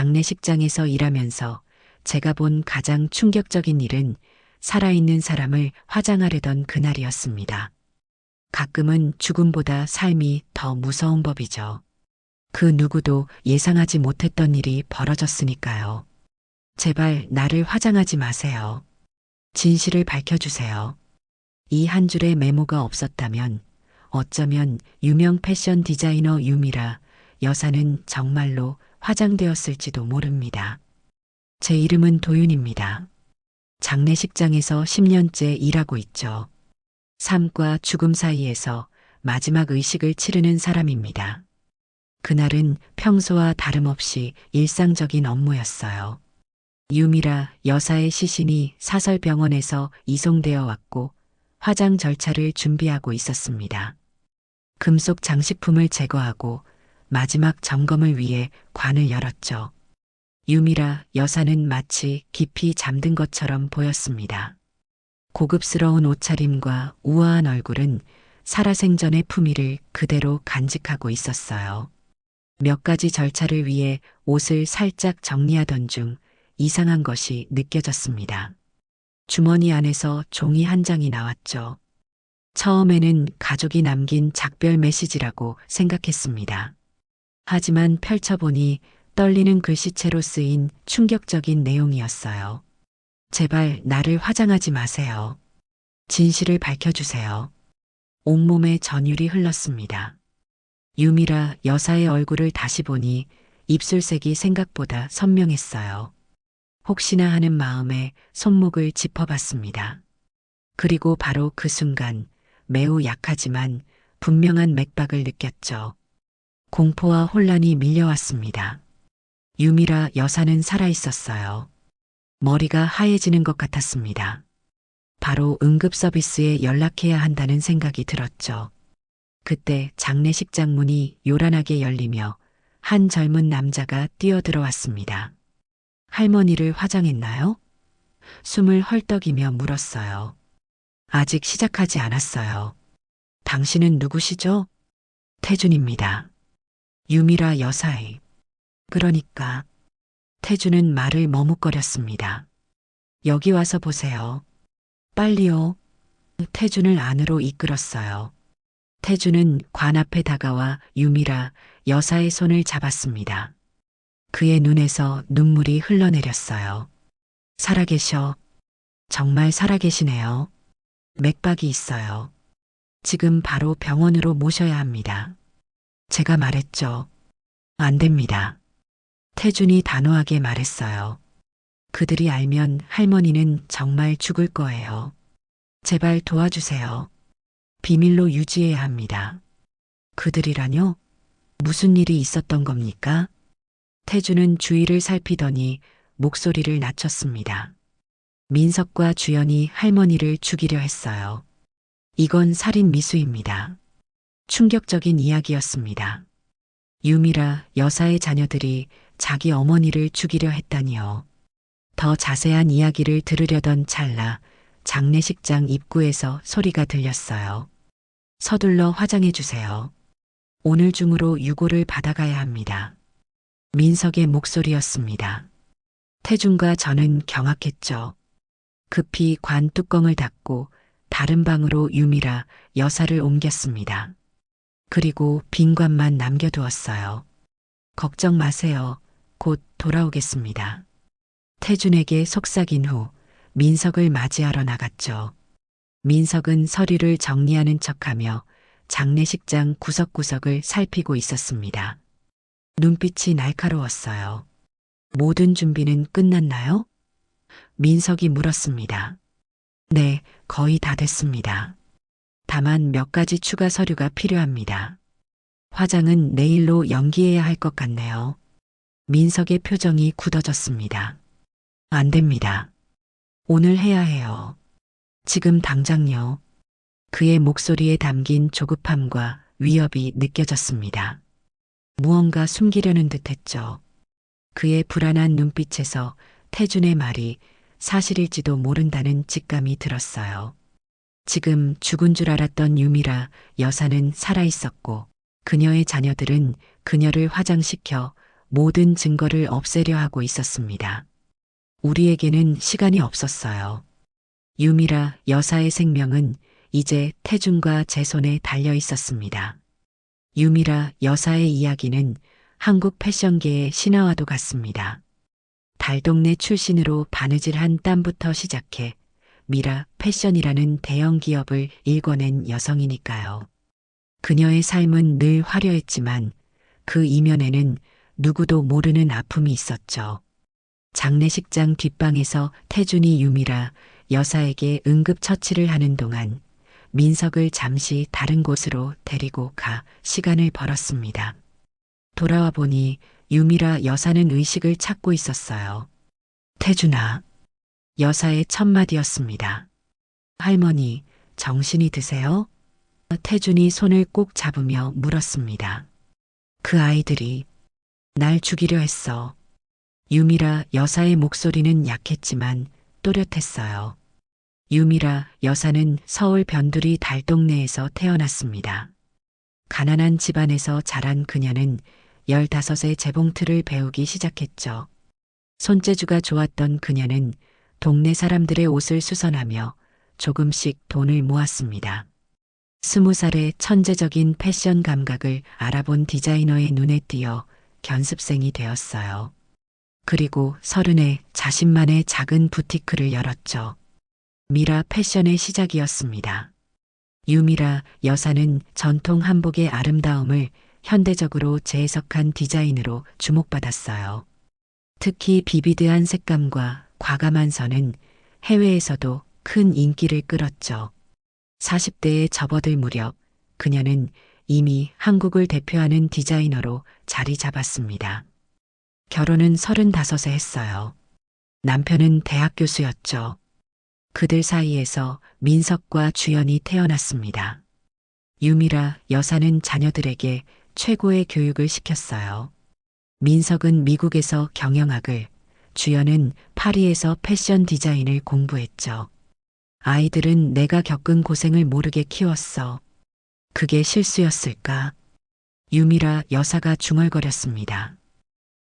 장례식장에서 일하면서 제가 본 가장 충격적인 일은 살아있는 사람을 화장하려던 그날이었습니다. 가끔은 죽음보다 삶이 더 무서운 법이죠. 그 누구도 예상하지 못했던 일이 벌어졌으니까요. 제발 나를 화장하지 마세요. 진실을 밝혀주세요. 이 한 줄의 메모가 없었다면 어쩌면 유명 패션 디자이너 유미라 여사는 정말로 화장되었을지도 모릅니다. 제 이름은 도윤입니다. 장례식장에서 10년째 일하고 있죠. 삶과 죽음 사이에서 마지막 의식을 치르는 사람입니다. 그날은 평소와 다름없이 일상적인 업무였어요. 유미라 여사의 시신이 사설병원에서 이송되어 왔고 화장 절차를 준비하고 있었습니다. 금속 장식품을 제거하고 마지막 점검을 위해 관을 열었죠. 유미라 여사는 마치 깊이 잠든 것처럼 보였습니다. 고급스러운 옷차림과 우아한 얼굴은 살아생전의 품위를 그대로 간직하고 있었어요. 몇 가지 절차를 위해 옷을 살짝 정리하던 중 이상한 것이 느껴졌습니다. 주머니 안에서 종이 한 장이 나왔죠. 처음에는 가족이 남긴 작별 메시지라고 생각했습니다. 하지만 펼쳐보니 떨리는 글씨체로 쓰인 충격적인 내용이었어요. 제발 나를 화장하지 마세요. 진실을 밝혀주세요. 온몸에 전율이 흘렀습니다. 유미라 여사의 얼굴을 다시 보니 입술색이 생각보다 선명했어요. 혹시나 하는 마음에 손목을 짚어봤습니다. 그리고 바로 그 순간 매우 약하지만 분명한 맥박을 느꼈죠. 공포와 혼란이 밀려왔습니다. 유미라 여사는 살아있었어요. 머리가 하얘지는 것 같았습니다. 바로 응급 서비스에 연락해야 한다는 생각이 들었죠. 그때 장례식장 문이 요란하게 열리며 한 젊은 남자가 뛰어들어왔습니다. 할머니를 화장했나요? 숨을 헐떡이며 물었어요. 아직 시작하지 않았어요. 당신은 누구시죠? 태준입니다. 유미라 여사의. 그러니까 태준은 말을 머뭇거렸습니다. 여기 와서 보세요. 빨리요. 태준을 안으로 이끌었어요. 태준은 관 앞에 다가와 유미라 여사의 손을 잡았습니다. 그의 눈에서 눈물이 흘러내렸어요. 살아계셔. 정말 살아계시네요. 맥박이 있어요. 지금 바로 병원으로 모셔야 합니다. 제가 말했죠. 안 됩니다. 태준이 단호하게 말했어요. 그들이 알면 할머니는 정말 죽을 거예요. 제발 도와주세요. 비밀로 유지해야 합니다. 그들이라뇨? 무슨 일이 있었던 겁니까? 태준은 주위를 살피더니 목소리를 낮췄습니다. 민석과 주연이 할머니를 죽이려 했어요. 이건 살인 미수입니다. 충격적인 이야기였습니다. 유미라 여사의 자녀들이 자기 어머니를 죽이려 했다니요. 더 자세한 이야기를 들으려던 찰나 장례식장 입구에서 소리가 들렸어요. 서둘러 화장해 주세요. 오늘 중으로 유고를 받아가야 합니다. 민석의 목소리였습니다. 태준과 저는 경악했죠. 급히 관 뚜껑을 닫고 다른 방으로 유미라 여사를 옮겼습니다. 그리고 빈 관만 남겨두었어요. 걱정 마세요. 곧 돌아오겠습니다. 태준에게 속삭인 후 민석을 맞이하러 나갔죠. 민석은 서류를 정리하는 척하며 장례식장 구석구석을 살피고 있었습니다. 눈빛이 날카로웠어요. 모든 준비는 끝났나요? 민석이 물었습니다. 네, 거의 다 됐습니다. 다만 몇 가지 추가 서류가 필요합니다. 화장은 내일로 연기해야 할 것 같네요. 민석의 표정이 굳어졌습니다. 안 됩니다. 오늘 해야 해요. 지금 당장요. 그의 목소리에 담긴 조급함과 위협이 느껴졌습니다. 무언가 숨기려는 듯했죠. 그의 불안한 눈빛에서 태준의 말이 사실일지도 모른다는 직감이 들었어요. 지금 죽은 줄 알았던 유미라 여사는 살아있었고 그녀의 자녀들은 그녀를 화장시켜 모든 증거를 없애려 하고 있었습니다. 우리에게는 시간이 없었어요. 유미라 여사의 생명은 이제 태준과 제 손에 달려 있었습니다. 유미라 여사의 이야기는 한국 패션계의 신화와도 같습니다. 달동네 출신으로 바느질한 땀부터 시작해 미라 패션이라는 대형 기업을 일궈낸 여성이니까요. 그녀의 삶은 늘 화려했지만 그 이면에는 누구도 모르는 아픔이 있었죠. 장례식장 뒷방에서 태준이 유미라 여사에게 응급처치를 하는 동안 민석을 잠시 다른 곳으로 데리고 가 시간을 벌었습니다. 돌아와 보니 유미라 여사는 의식을 찾고 있었어요. 태준아, 여사의 첫 마디였습니다. 할머니, 정신이 드세요? 태준이 손을 꼭 잡으며 물었습니다. 그 아이들이 날 죽이려 했어. 유미라 여사의 목소리는 약했지만 또렷했어요. 유미라 여사는 서울 변두리 달동네에서 태어났습니다. 가난한 집안에서 자란 그녀는 15세 재봉틀을 배우기 시작했죠. 손재주가 좋았던 그녀는 동네 사람들의 옷을 수선하며 조금씩 돈을 모았습니다. 20살에 천재적인 패션 감각을 알아본 디자이너의 눈에 띄어 견습생이 되었어요. 그리고 30에 자신만의 작은 부티크를 열었죠. 미라 패션의 시작이었습니다. 유미라 여사는 전통 한복의 아름다움을 현대적으로 재해석한 디자인으로 주목받았어요. 특히 비비드한 색감과 과감한 선은 해외에서도 큰 인기를 끌었죠. 40대에 접어들 무렵 그녀는 이미 한국을 대표하는 디자이너로 자리 잡았습니다. 결혼은 35에 했어요. 남편은 대학 교수였죠. 그들 사이에서 민석과 주연이 태어났습니다. 유미라 여사는 자녀들에게 최고의 교육을 시켰어요. 민석은 미국에서 경영학을, 주연은 파리에서 패션 디자인을 공부했죠. 아이들은 내가 겪은 고생을 모르게 키웠어. 그게 실수였을까? 유미라 여사가 중얼거렸습니다.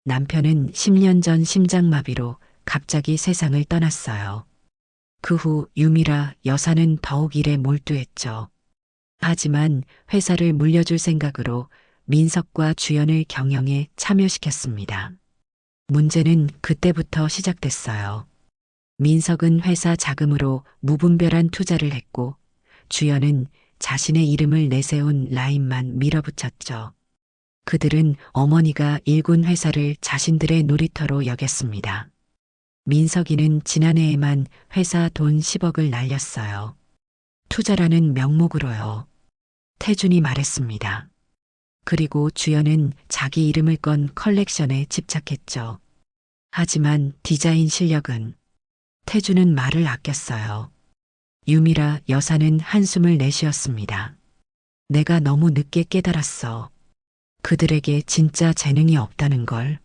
남편은 10년 전 심장마비로 갑자기 세상을 떠났어요. 그 후 유미라 여사는 더욱 일에 몰두했죠. 하지만 회사를 물려줄 생각으로 민석과 주연을 경영에 참여시켰습니다. 문제는 그때부터 시작됐어요. 민석은 회사 자금으로 무분별한 투자를 했고 주연은 자신의 이름을 내세운 라인만 밀어붙였죠. 그들은 어머니가 일군 회사를 자신들의 놀이터로 여겼습니다. 민석이는 지난해에만 회사 돈 10억을 날렸어요. 투자라는 명목으로요. 태준이 말했습니다. 그리고 주연은 자기 이름을 건 컬렉션에 집착했죠. 하지만 디자인 실력은 태준은 말을 아꼈어요. 유미라 여사는 한숨을 내쉬었습니다. 내가 너무 늦게 깨달았어. 그들에게 진짜 재능이 없다는 걸.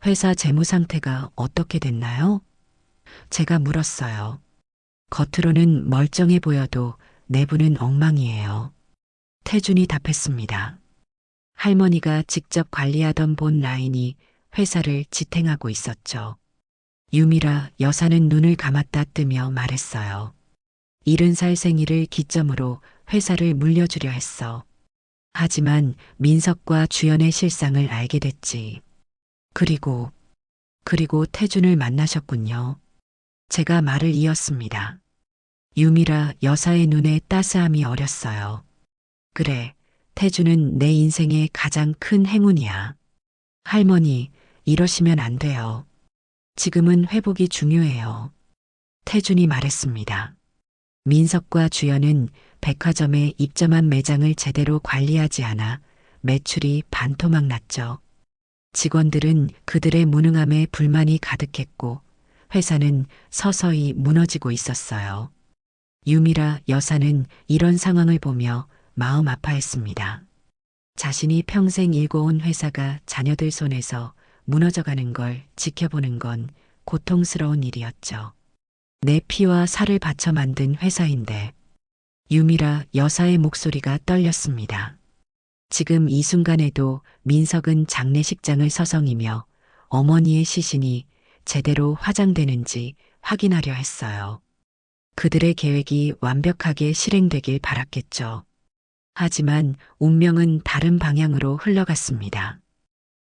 회사 재무 상태가 어떻게 됐나요? 제가 물었어요. 겉으로는 멀쩡해 보여도 내부는 엉망이에요. 태준이 답했습니다. 할머니가 직접 관리하던 본 라인이 회사를 지탱하고 있었죠. 유미라 여사는 눈을 감았다 뜨며 말했어요. 70살 생일을 기점으로 회사를 물려주려 했어. 하지만 민석과 주연의 실상을 알게 됐지. 그리고 태준을 만나셨군요. 제가 말을 이었습니다. 유미라 여사의 눈에 따스함이 어렸어요. 그래, 태준은 내 인생의 가장 큰 행운이야. 할머니, 이러시면 안 돼요. 지금은 회복이 중요해요. 태준이 말했습니다. 민석과 주연은 백화점에 입점한 매장을 제대로 관리하지 않아 매출이 반토막 났죠. 직원들은 그들의 무능함에 불만이 가득했고 회사는 서서히 무너지고 있었어요. 유미라 여사는 이런 상황을 보며 마음 아파했습니다. 자신이 평생 일궈온 회사가 자녀들 손에서 무너져가는 걸 지켜보는 건 고통스러운 일이었죠. 내 피와 살을 바쳐 만든 회사인데. 유미라 여사의 목소리가 떨렸습니다. 지금 이 순간에도 민석은 장례식장을 서성이며 어머니의 시신이 제대로 화장되는지 확인하려 했어요. 그들의 계획이 완벽하게 실행되길 바랐겠죠. 하지만 운명은 다른 방향으로 흘러갔습니다.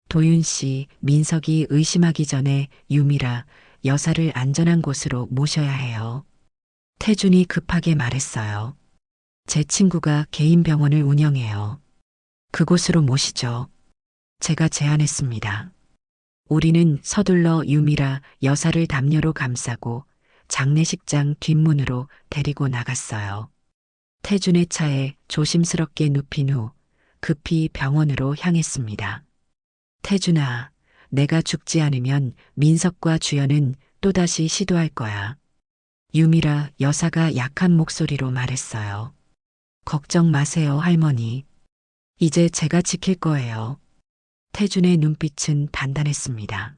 도윤 씨, 민석이 의심하기 전에 유미라 여사를 안전한 곳으로 모셔야 해요. 태준이 급하게 말했어요. 제 친구가 개인 병원을 운영해요. 그곳으로 모시죠. 제가 제안했습니다. 우리는 서둘러 유미라 여사를 담요로 감싸고 장례식장 뒷문으로 데리고 나갔어요. 태준의 차에 조심스럽게 눕힌 후 급히 병원으로 향했습니다. 태준아, 내가 죽지 않으면 민석과 주연은 또다시 시도할 거야. 유미라 여사가 약한 목소리로 말했어요. 걱정 마세요, 할머니. 이제 제가 지킬 거예요. 태준의 눈빛은 단단했습니다.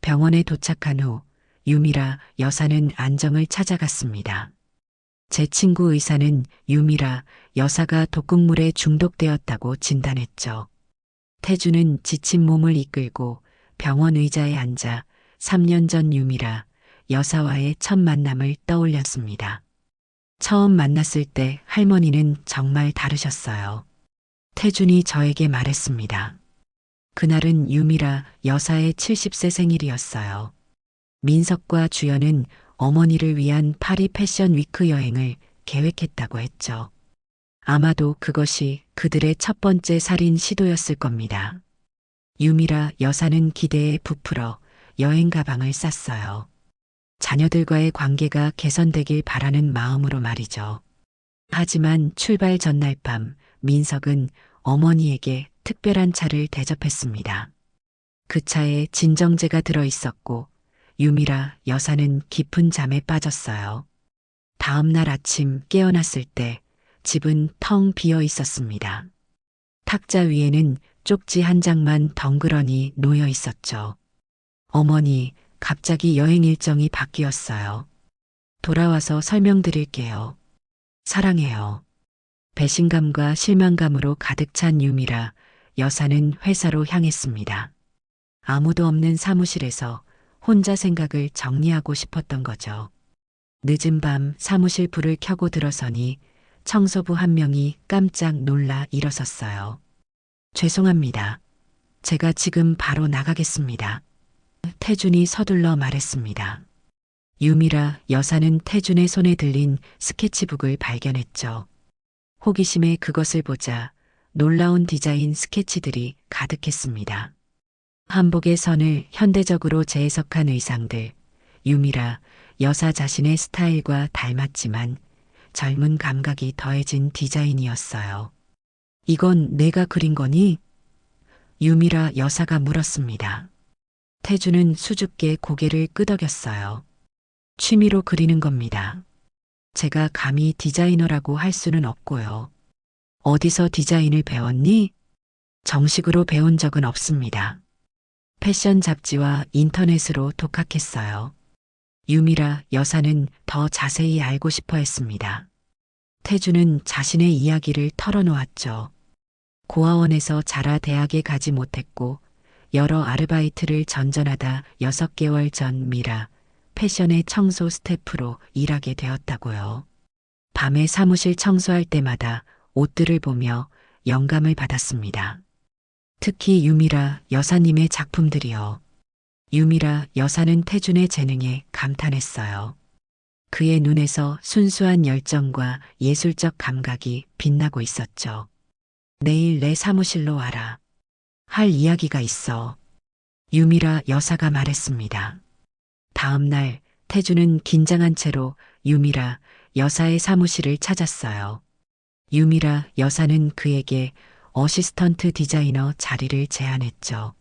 병원에 도착한 후 유미라 여사는 안정을 찾아갔습니다. 제 친구 의사는 유미라 여사가 독극물에 중독되었다고 진단했죠. 태준은 지친 몸을 이끌고 병원 의자에 앉아 3년 전 유미라 여사와의 첫 만남을 떠올렸습니다. 처음 만났을 때 할머니는 정말 다르셨어요. 태준이 저에게 말했습니다. 그날은 유미라 여사의 70세 생일이었어요. 민석과 주연은 어머니를 위한 파리 패션 위크 여행을 계획했다고 했죠. 아마도 그것이 그들의 첫 번째 살인 시도였을 겁니다. 유미라 여사는 기대에 부풀어 여행 가방을 쌌어요. 자녀들과의 관계가 개선되길 바라는 마음으로 말이죠. 하지만 출발 전날 밤 민석은 어머니에게 특별한 차를 대접했습니다. 그 차에 진정제가 들어 있었고 유미라 여사는 깊은 잠에 빠졌어요. 다음 날 아침 깨어났을 때 집은 텅 비어 있었습니다. 탁자 위에는 쪽지 한 장만 덩그러니 놓여 있었죠. 어머니, 갑자기 여행 일정이 바뀌었어요. 돌아와서 설명드릴게요. 사랑해요. 배신감과 실망감으로 가득 찬 유미라 여사는 회사로 향했습니다. 아무도 없는 사무실에서 혼자 생각을 정리하고 싶었던 거죠. 늦은 밤 사무실 불을 켜고 들어서니 청소부 한 명이 깜짝 놀라 일어섰어요. 죄송합니다. 제가 지금 바로 나가겠습니다. 태준이 서둘러 말했습니다. 유미라 여사는 태준의 손에 들린 스케치북을 발견했죠. 호기심에 그것을 보자 놀라운 디자인 스케치들이 가득했습니다. 한복의 선을 현대적으로 재해석한 의상들, 유미라 여사 자신의 스타일과 닮았지만 젊은 감각이 더해진 디자인이었어요. 이건 내가 그린 거니? 유미라 여사가 물었습니다. 태준은 수줍게 고개를 끄덕였어요. 취미로 그리는 겁니다. 제가 감히 디자이너라고 할 수는 없고요. 어디서 디자인을 배웠니? 정식으로 배운 적은 없습니다. 패션 잡지와 인터넷으로 독학했어요. 유미라 여사는 더 자세히 알고 싶어 했습니다. 태준은 자신의 이야기를 털어놓았죠. 고아원에서 자라 대학에 가지 못했고 여러 아르바이트를 전전하다 6개월 전 미라 패션의 청소 스태프로 일하게 되었다고요. 밤에 사무실 청소할 때마다 옷들을 보며 영감을 받았습니다. 특히 유미라 여사님의 작품들이요. 유미라 여사는 태준의 재능에 감탄했어요. 그의 눈에서 순수한 열정과 예술적 감각이 빛나고 있었죠. 내일 내 사무실로 와라. 할 이야기가 있어. 유미라 여사가 말했습니다. 다음 날 태준은 긴장한 채로 유미라 여사의 사무실을 찾았어요. 유미라 여사는 그에게 어시스턴트 디자이너 자리를 제안했죠.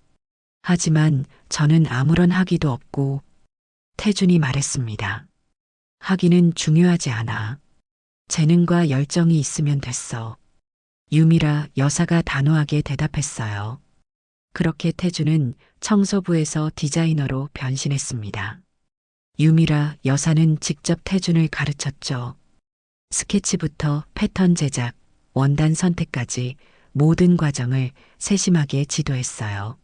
하지만 저는 아무런 학위도 없고 태준이 말했습니다. 학위는 중요하지 않아. 재능과 열정이 있으면 됐어. 유미라 여사가 단호하게 대답했어요. 그렇게 태준은 청소부에서 디자이너로 변신했습니다. 유미라 여사는 직접 태준을 가르쳤죠. 스케치부터 패턴 제작, 원단 선택까지 모든 과정을 세심하게 지도했어요.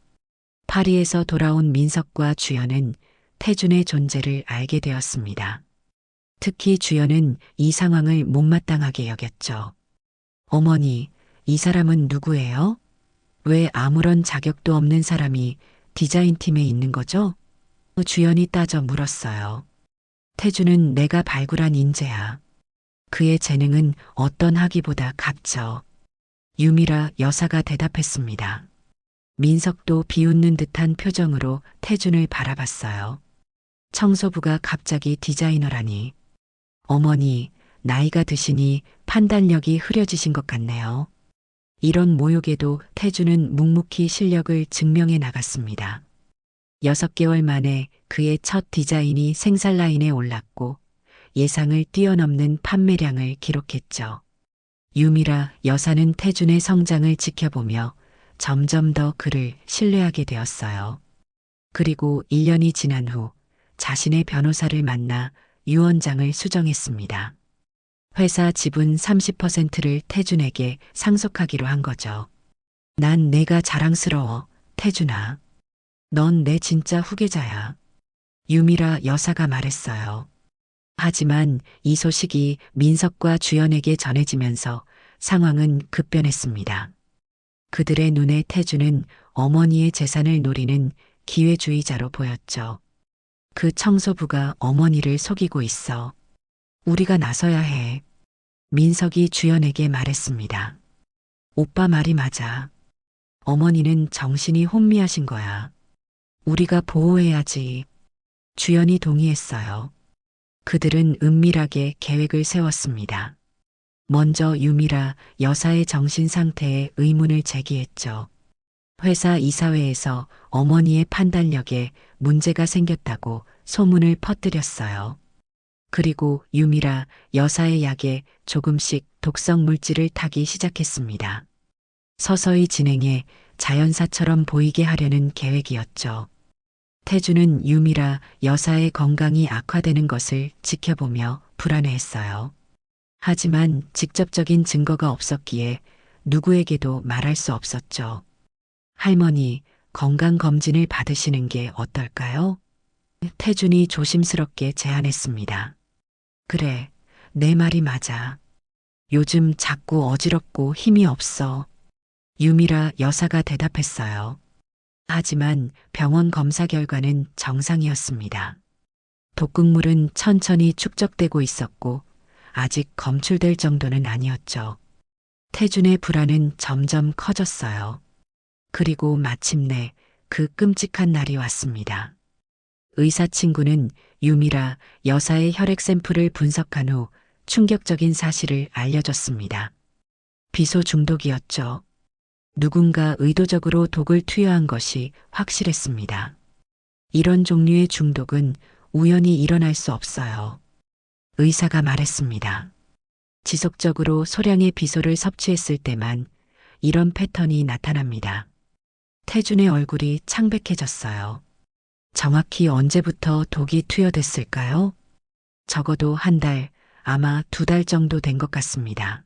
파리에서 돌아온 민석과 주연은 태준의 존재를 알게 되었습니다. 특히 주연은 이 상황을 못마땅하게 여겼죠. 어머니, 이 사람은 누구예요? 왜 아무런 자격도 없는 사람이 디자인팀에 있는 거죠? 주연이 따져 물었어요. 태준은 내가 발굴한 인재야. 그의 재능은 어떤 학위보다 값져. 유미라 여사가 대답했습니다. 민석도 비웃는 듯한 표정으로 태준을 바라봤어요. 청소부가 갑자기 디자이너라니. 어머니, 나이가 드시니 판단력이 흐려지신 것 같네요. 이런 모욕에도 태준은 묵묵히 실력을 증명해 나갔습니다. 6개월 만에 그의 첫 디자인이 생산 라인에 올랐고 예상을 뛰어넘는 판매량을 기록했죠. 유미라 여사는 태준의 성장을 지켜보며 점점 더 그를 신뢰하게 되었어요. 그리고 1년이 지난 후 자신의 변호사를 만나 유언장을 수정했습니다. 회사 지분 30%를 태준에게 상속하기로 한 거죠. 난 내가 자랑스러워, 태준아. 넌 내 진짜 후계자야. 유미라 여사가 말했어요. 하지만 이 소식이 민석과 주연에게 전해지면서 상황은 급변했습니다. 그들의 눈에 태준은 어머니의 재산을 노리는 기회주의자로 보였죠. 그 청소부가 어머니를 속이고 있어. 우리가 나서야 해. 민석이 주연에게 말했습니다. 오빠 말이 맞아. 어머니는 정신이 혼미하신 거야. 우리가 보호해야지. 주연이 동의했어요. 그들은 은밀하게 계획을 세웠습니다. 먼저 유미라 여사의 정신 상태에 의문을 제기했죠. 회사 이사회에서 어머니의 판단력에 문제가 생겼다고 소문을 퍼뜨렸어요. 그리고 유미라 여사의 약에 조금씩 독성 물질을 타기 시작했습니다. 서서히 진행해 자연사처럼 보이게 하려는 계획이었죠. 태준은 유미라 여사의 건강이 악화되는 것을 지켜보며 불안해했어요. 하지만 직접적인 증거가 없었기에 누구에게도 말할 수 없었죠. 할머니, 건강검진을 받으시는 게 어떨까요? 태준이 조심스럽게 제안했습니다. 그래, 내 말이 맞아. 요즘 자꾸 어지럽고 힘이 없어. 유미라 여사가 대답했어요. 하지만 병원 검사 결과는 정상이었습니다. 독극물은 천천히 축적되고 있었고 아직 검출될 정도는 아니었죠. 태준의 불안은 점점 커졌어요. 그리고 마침내 그 끔찍한 날이 왔습니다. 의사 친구는 유미라 여사의 혈액 샘플을 분석한 후 충격적인 사실을 알려줬습니다. 비소 중독이었죠. 누군가 의도적으로 독을 투여한 것이 확실했습니다. 이런 종류의 중독은 우연히 일어날 수 없어요. 의사가 말했습니다. 지속적으로 소량의 비소를 섭취했을 때만 이런 패턴이 나타납니다. 태준의 얼굴이 창백해졌어요. 정확히 언제부터 독이 투여됐을까요? 적어도 한 달, 아마 2달 정도 된 것 같습니다.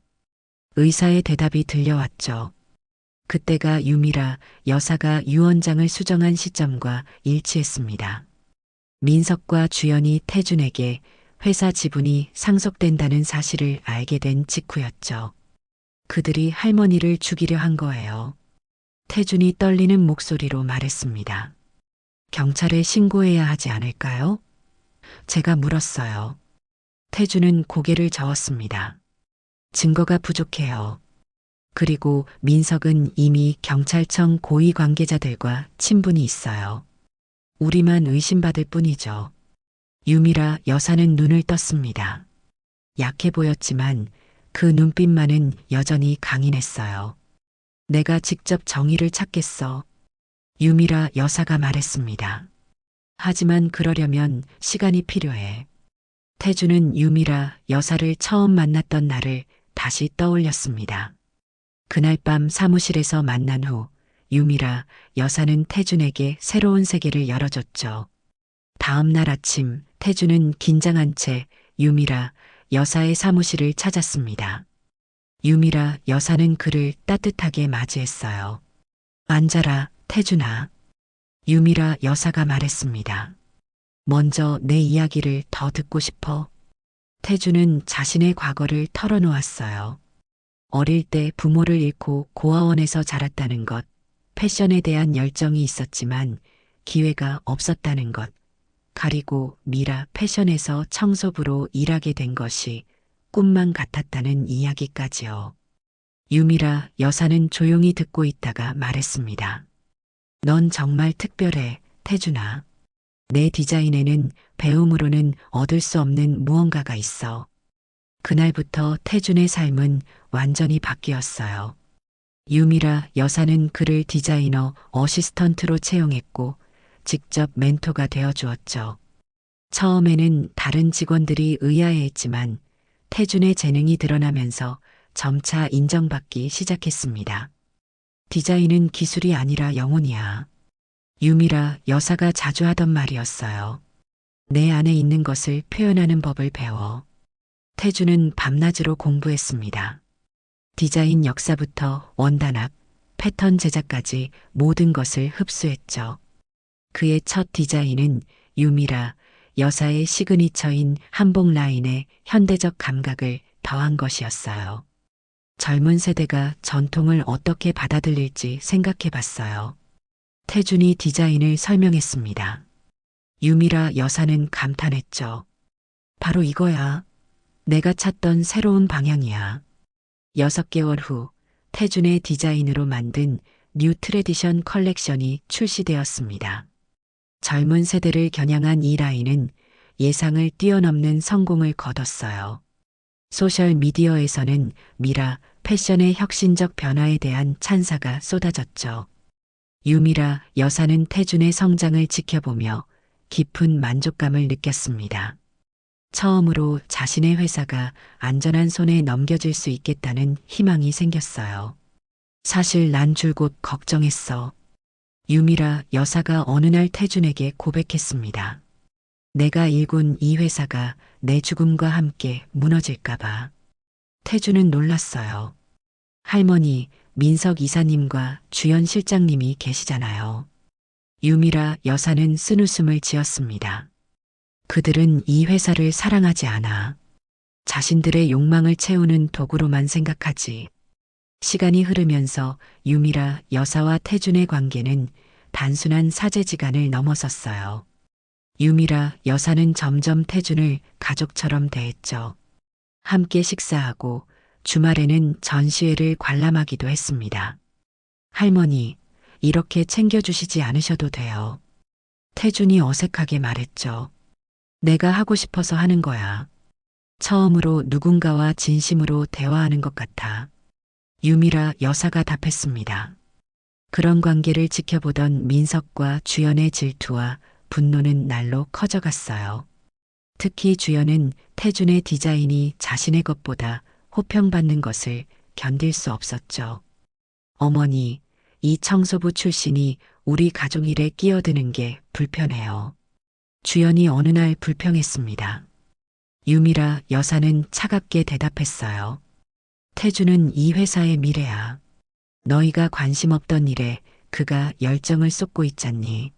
의사의 대답이 들려왔죠. 그때가 유미라 여사가 유언장을 수정한 시점과 일치했습니다. 민석과 주연이 태준에게 회사 지분이 상속된다는 사실을 알게 된 직후였죠. 그들이 할머니를 죽이려 한 거예요. 태준이 떨리는 목소리로 말했습니다. 경찰에 신고해야 하지 않을까요? 제가 물었어요. 태준은 고개를 저었습니다. 증거가 부족해요. 그리고 민석은 이미 경찰청 고위 관계자들과 친분이 있어요. 우리만 의심받을 뿐이죠. 유미라 여사는 눈을 떴습니다. 약해 보였지만 그 눈빛만은 여전히 강인했어요. 내가 직접 정의를 찾겠어. 유미라 여사가 말했습니다. 하지만 그러려면 시간이 필요해. 태준은 유미라 여사를 처음 만났던 날을 다시 떠올렸습니다. 그날 밤 사무실에서 만난 후 유미라 여사는 태준에게 새로운 세계를 열어줬죠. 다음 날 아침 태준은 긴장한 채 유미라 여사의 사무실을 찾았습니다. 유미라 여사는 그를 따뜻하게 맞이했어요. 앉아라, 태준아. 유미라 여사가 말했습니다. 먼저 내 이야기를 더 듣고 싶어. 태준은 자신의 과거를 털어놓았어요. 어릴 때 부모를 잃고 고아원에서 자랐다는 것, 패션에 대한 열정이 있었지만 기회가 없었다는 것, 그리고 미라 패션에서 청소부로 일하게 된 것이 꿈만 같았다는 이야기까지요. 유미라 여사는 조용히 듣고 있다가 말했습니다. 넌 정말 특별해, 태준아. 내 디자인에는 배움으로는 얻을 수 없는 무언가가 있어. 그날부터 태준의 삶은 완전히 바뀌었어요. 유미라 여사는 그를 디자이너 어시스턴트로 채용했고 직접 멘토가 되어 주었죠. 처음에는 다른 직원들이 의아해했지만 태준의 재능이 드러나면서 점차 인정받기 시작했습니다. 디자인은 기술이 아니라 영혼이야. 유미라 여사가 자주 하던 말이었어요. 내 안에 있는 것을 표현하는 법을 배워. 태준은 밤낮으로 공부했습니다. 디자인 역사부터 원단학, 패턴 제작까지 모든 것을 흡수했죠. 그의 첫 디자인은 유미라 여사의 시그니처인 한복 라인에 현대적 감각을 더한 것이었어요. 젊은 세대가 전통을 어떻게 받아들일지 생각해 봤어요. 태준이 디자인을 설명했습니다. 유미라 여사는 감탄했죠. 바로 이거야. 내가 찾던 새로운 방향이야. 6개월 후 태준의 디자인으로 만든 뉴 트레디션 컬렉션이 출시되었습니다. 젊은 세대를 겨냥한 이 라인은 예상을 뛰어넘는 성공을 거뒀어요. 소셜미디어에서는 미라 패션의 혁신적 변화에 대한 찬사가 쏟아졌죠. 유미라 여사는 태준의 성장을 지켜보며 깊은 만족감을 느꼈습니다. 처음으로 자신의 회사가 안전한 손에 넘겨질 수 있겠다는 희망이 생겼어요. 사실 난 줄곧 걱정했어. 유미라 여사가 어느 날 태준에게 고백했습니다. 내가 일군 이 회사가 내 죽음과 함께 무너질까봐. 태준은 놀랐어요. 할머니, 민석 이사님과 주연 실장님이 계시잖아요. 유미라 여사는 쓴웃음을 지었습니다. 그들은 이 회사를 사랑하지 않아. 자신들의 욕망을 채우는 도구로만 생각하지. 시간이 흐르면서 유미라 여사와 태준의 관계는 단순한 사제지간을 넘어섰어요. 유미라 여사는 점점 태준을 가족처럼 대했죠. 함께 식사하고 주말에는 전시회를 관람하기도 했습니다. 할머니, 이렇게 챙겨주시지 않으셔도 돼요. 태준이 어색하게 말했죠. 내가 하고 싶어서 하는 거야. 처음으로 누군가와 진심으로 대화하는 것 같아. 유미라 여사가 답했습니다. 그런 관계를 지켜보던 민석과 주연의 질투와 분노는 날로 커져갔어요. 특히 주연은 태준의 디자인이 자신의 것보다 호평받는 것을 견딜 수 없었죠. 어머니, 이 청소부 출신이 우리 가족 일에 끼어드는 게 불편해요. 주연이 어느 날 불평했습니다. 유미라 여사는 차갑게 대답했어요. 태준은 이 회사의 미래야. 너희가 관심 없던 일에 그가 열정을 쏟고 있잖니.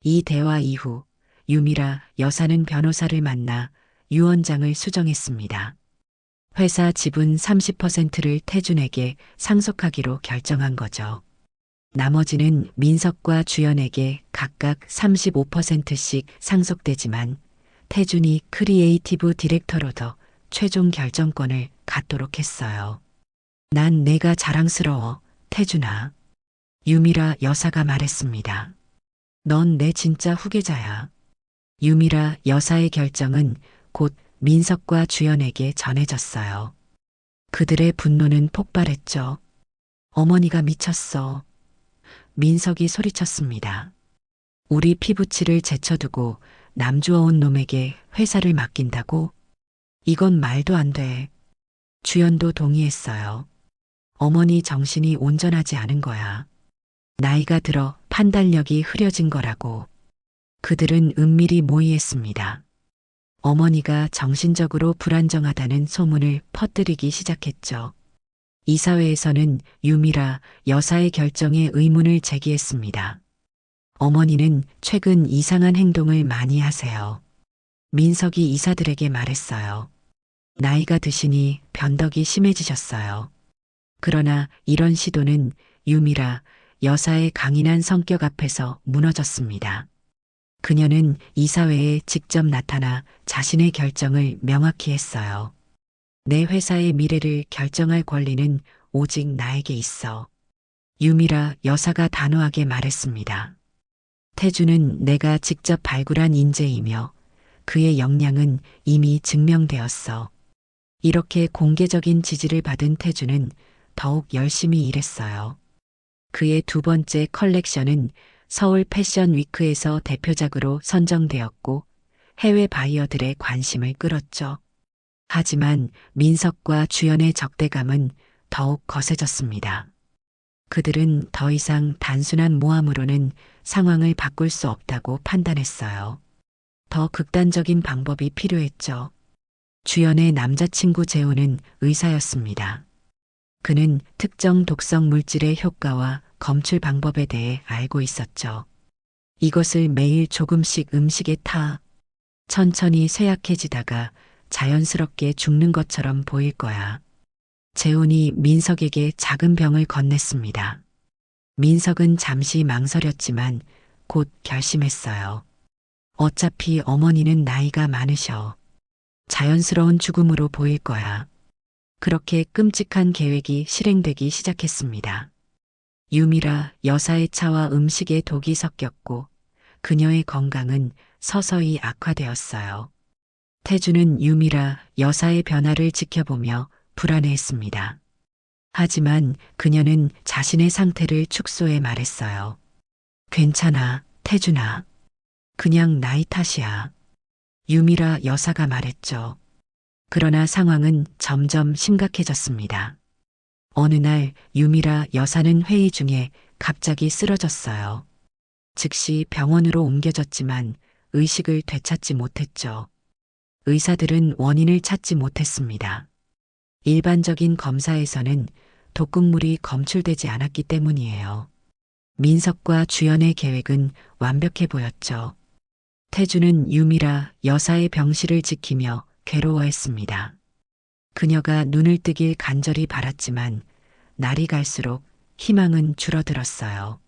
이 대화 이후 유미라 여사는 변호사를 만나 유언장을 수정했습니다. 회사 지분 30%를 태준에게 상속하기로 결정한 거죠. 나머지는 민석과 주연에게 각각 35%씩 상속되지만 태준이 크리에이티브 디렉터로도 최종 결정권을 갖도록 했어요. 난 내가 자랑스러워, 태준아. 유미라 여사가 말했습니다. 넌 내 진짜 후계자야. 유미라 여사의 결정은 곧 민석과 주연에게 전해졌어요. 그들의 분노는 폭발했죠. 어머니가 미쳤어. 민석이 소리쳤습니다. 우리 피부치를 제쳐두고 남주어온 놈에게 회사를 맡긴다고? 이건 말도 안 돼. 주연도 동의했어요. 어머니 정신이 온전하지 않은 거야. 나이가 들어 판단력이 흐려진 거라고. 그들은 은밀히 모의했습니다. 어머니가 정신적으로 불안정하다는 소문을 퍼뜨리기 시작했죠. 이사회에서는 유미라 여사의 결정에 의문을 제기했습니다. 어머니는 최근 이상한 행동을 많이 하세요. 민석이 이사들에게 말했어요. 나이가 드시니 변덕이 심해지셨어요. 그러나 이런 시도는 유미라 여사의 강인한 성격 앞에서 무너졌습니다. 그녀는 이사회에 직접 나타나 자신의 결정을 명확히 했어요. 내 회사의 미래를 결정할 권리는 오직 나에게 있어. 유미라 여사가 단호하게 말했습니다. 태주는 내가 직접 발굴한 인재이며 그의 역량은 이미 증명되었어. 이렇게 공개적인 지지를 받은 태주는 더욱 열심히 일했어요. 그의 두 번째 컬렉션은 서울 패션 위크에서 대표작으로 선정되었고 해외 바이어들의 관심을 끌었죠. 하지만 민석과 주연의 적대감은 더욱 거세졌습니다. 그들은 더 이상 단순한 모함으로는 상황을 바꿀 수 없다고 판단했어요. 더 극단적인 방법이 필요했죠. 주연의 남자친구 재호는 의사였습니다. 그는 특정 독성 물질의 효과와 검출 방법에 대해 알고 있었죠. 이것을 매일 조금씩 음식에 타 천천히 쇠약해지다가 자연스럽게 죽는 것처럼 보일 거야. 재훈이 민석에게 작은 병을 건넸습니다. 민석은 잠시 망설였지만 곧 결심했어요. 어차피 어머니는 나이가 많으셔. 자연스러운 죽음으로 보일 거야. 그렇게 끔찍한 계획이 실행되기 시작했습니다. 유미라 여사의 차와 음식에 독이 섞였고 그녀의 건강은 서서히 악화되었어요. 태주는 유미라 여사의 변화를 지켜보며 불안해했습니다. 하지만 그녀는 자신의 상태를 축소해 말했어요. 괜찮아, 태준아. 그냥 나이 탓이야. 유미라 여사가 말했죠. 그러나 상황은 점점 심각해졌습니다. 어느 날 유미라 여사는 회의 중에 갑자기 쓰러졌어요. 즉시 병원으로 옮겨졌지만 의식을 되찾지 못했죠. 의사들은 원인을 찾지 못했습니다. 일반적인 검사에서는 독극물이 검출되지 않았기 때문이에요. 민석과 주연의 계획은 완벽해 보였죠. 태주는 유미라 여사의 병실을 지키며 괴로워했습니다. 그녀가 눈을 뜨길 간절히 바랐지만 날이 갈수록 희망은 줄어들었어요.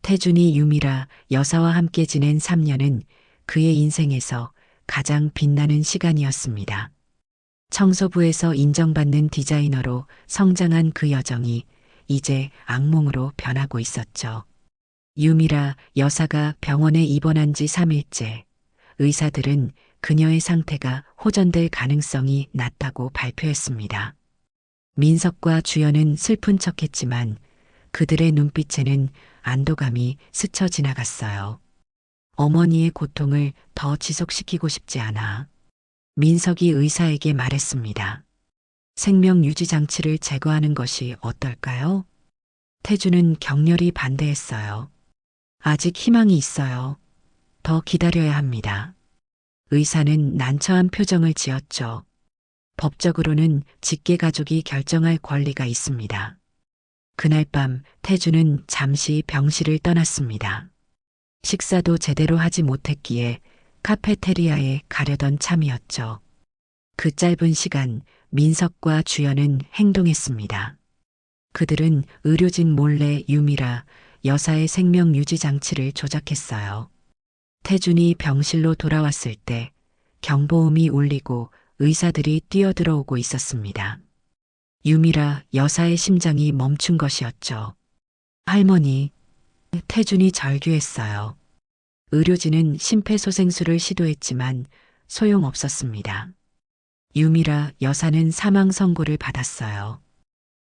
태준이 유미라 여사와 함께 지낸 3년은 그의 인생에서 가장 빛나는 시간이었습니다. 청소부에서 인정받는 디자이너로 성장한 그 여정이 이제 악몽으로 변하고 있었죠. 유미라 여사가 병원에 입원한 지 3일째, 의사들은 그녀의 상태가 호전될 가능성이 낮다고 발표했습니다. 민석과 주연은 슬픈 척했지만 그들의 눈빛에는 안도감이 스쳐 지나갔어요. 어머니의 고통을 더 지속시키고 싶지 않아. 민석이 의사에게 말했습니다. 생명 유지 장치를 제거하는 것이 어떨까요? 태주는 격렬히 반대했어요. 아직 희망이 있어요. 더 기다려야 합니다. 의사는 난처한 표정을 지었죠. 법적으로는 직계 가족이 결정할 권리가 있습니다. 그날 밤 태주는 잠시 병실을 떠났습니다. 식사도 제대로 하지 못했기에 카페테리아에 가려던 참이었죠. 그 짧은 시간 민석과 주연은 행동했습니다. 그들은 의료진 몰래 유미라 여사의 생명 유지 장치를 조작했어요. 태준이 병실로 돌아왔을 때 경보음이 울리고 의사들이 뛰어들어오고 있었습니다. 유미라 여사의 심장이 멈춘 것이었죠. 할머니, 태준이 절규했어요. 의료진은 심폐소생술을 시도했지만 소용없었습니다. 유미라 여사는 사망 선고를 받았어요.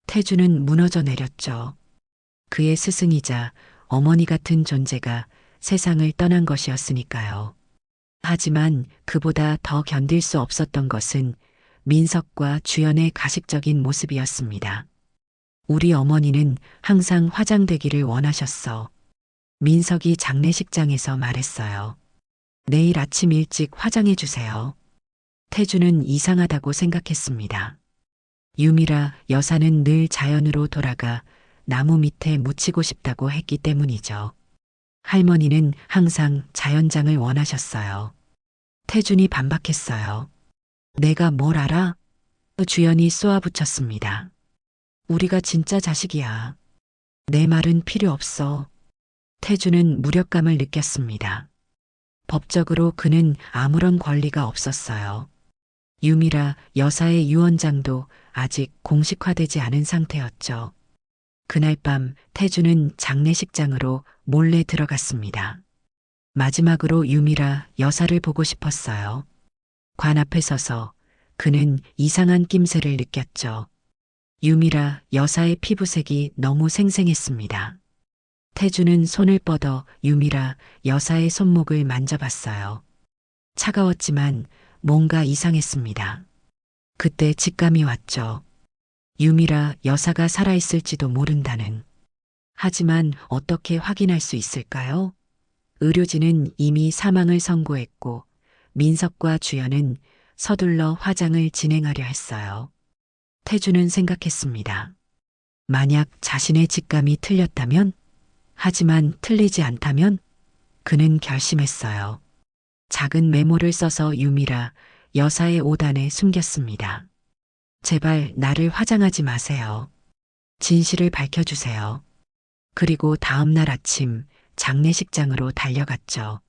태준은 무너져 내렸죠. 그의 스승이자 어머니 같은 존재가 세상을 떠난 것이었으니까요. 하지만 그보다 더 견딜 수 없었던 것은 민석과 주연의 가식적인 모습이었습니다. 우리 어머니는 항상 화장되기를 원하셨어. 민석이 장례식장에서 말했어요. 내일 아침 일찍 화장해 주세요. 태주는 이상하다고 생각했습니다. 유미라 여사는 늘 자연으로 돌아가 나무 밑에 묻히고 싶다고 했기 때문이죠. 할머니는 항상 자연장을 원하셨어요. 태준이 반박했어요. 내가 뭘 알아? 주연이 쏘아붙였습니다. 우리가 진짜 자식이야. 내 말은 필요 없어. 태준은 무력감을 느꼈습니다. 법적으로 그는 아무런 권리가 없었어요. 유미라 여사의 유언장도 아직 공식화되지 않은 상태였죠. 그날 밤 태준은 장례식장으로 몰래 들어갔습니다. 마지막으로 유미라 여사를 보고 싶었어요. 관 앞에 서서 그는 이상한 낌새를 느꼈죠. 유미라 여사의 피부색이 너무 생생했습니다. 태준은 손을 뻗어 유미라 여사의 손목을 만져봤어요. 차가웠지만 뭔가 이상했습니다. 그때 직감이 왔죠. 유미라 여사가 살아있을지도 모른다는. 하지만 어떻게 확인할 수 있을까요? 의료진은 이미 사망을 선고했고 민석과 주연은 서둘러 화장을 진행하려 했어요. 태준은 생각했습니다. 만약 자신의 직감이 틀렸다면? 하지만 틀리지 않다면? 그는 결심했어요. 작은 메모를 써서 유미라 여사의 오단에 숨겼습니다. 제발 나를 화장하지 마세요. 진실을 밝혀주세요. 그리고 다음 날 아침 장례식장으로 달려갔죠.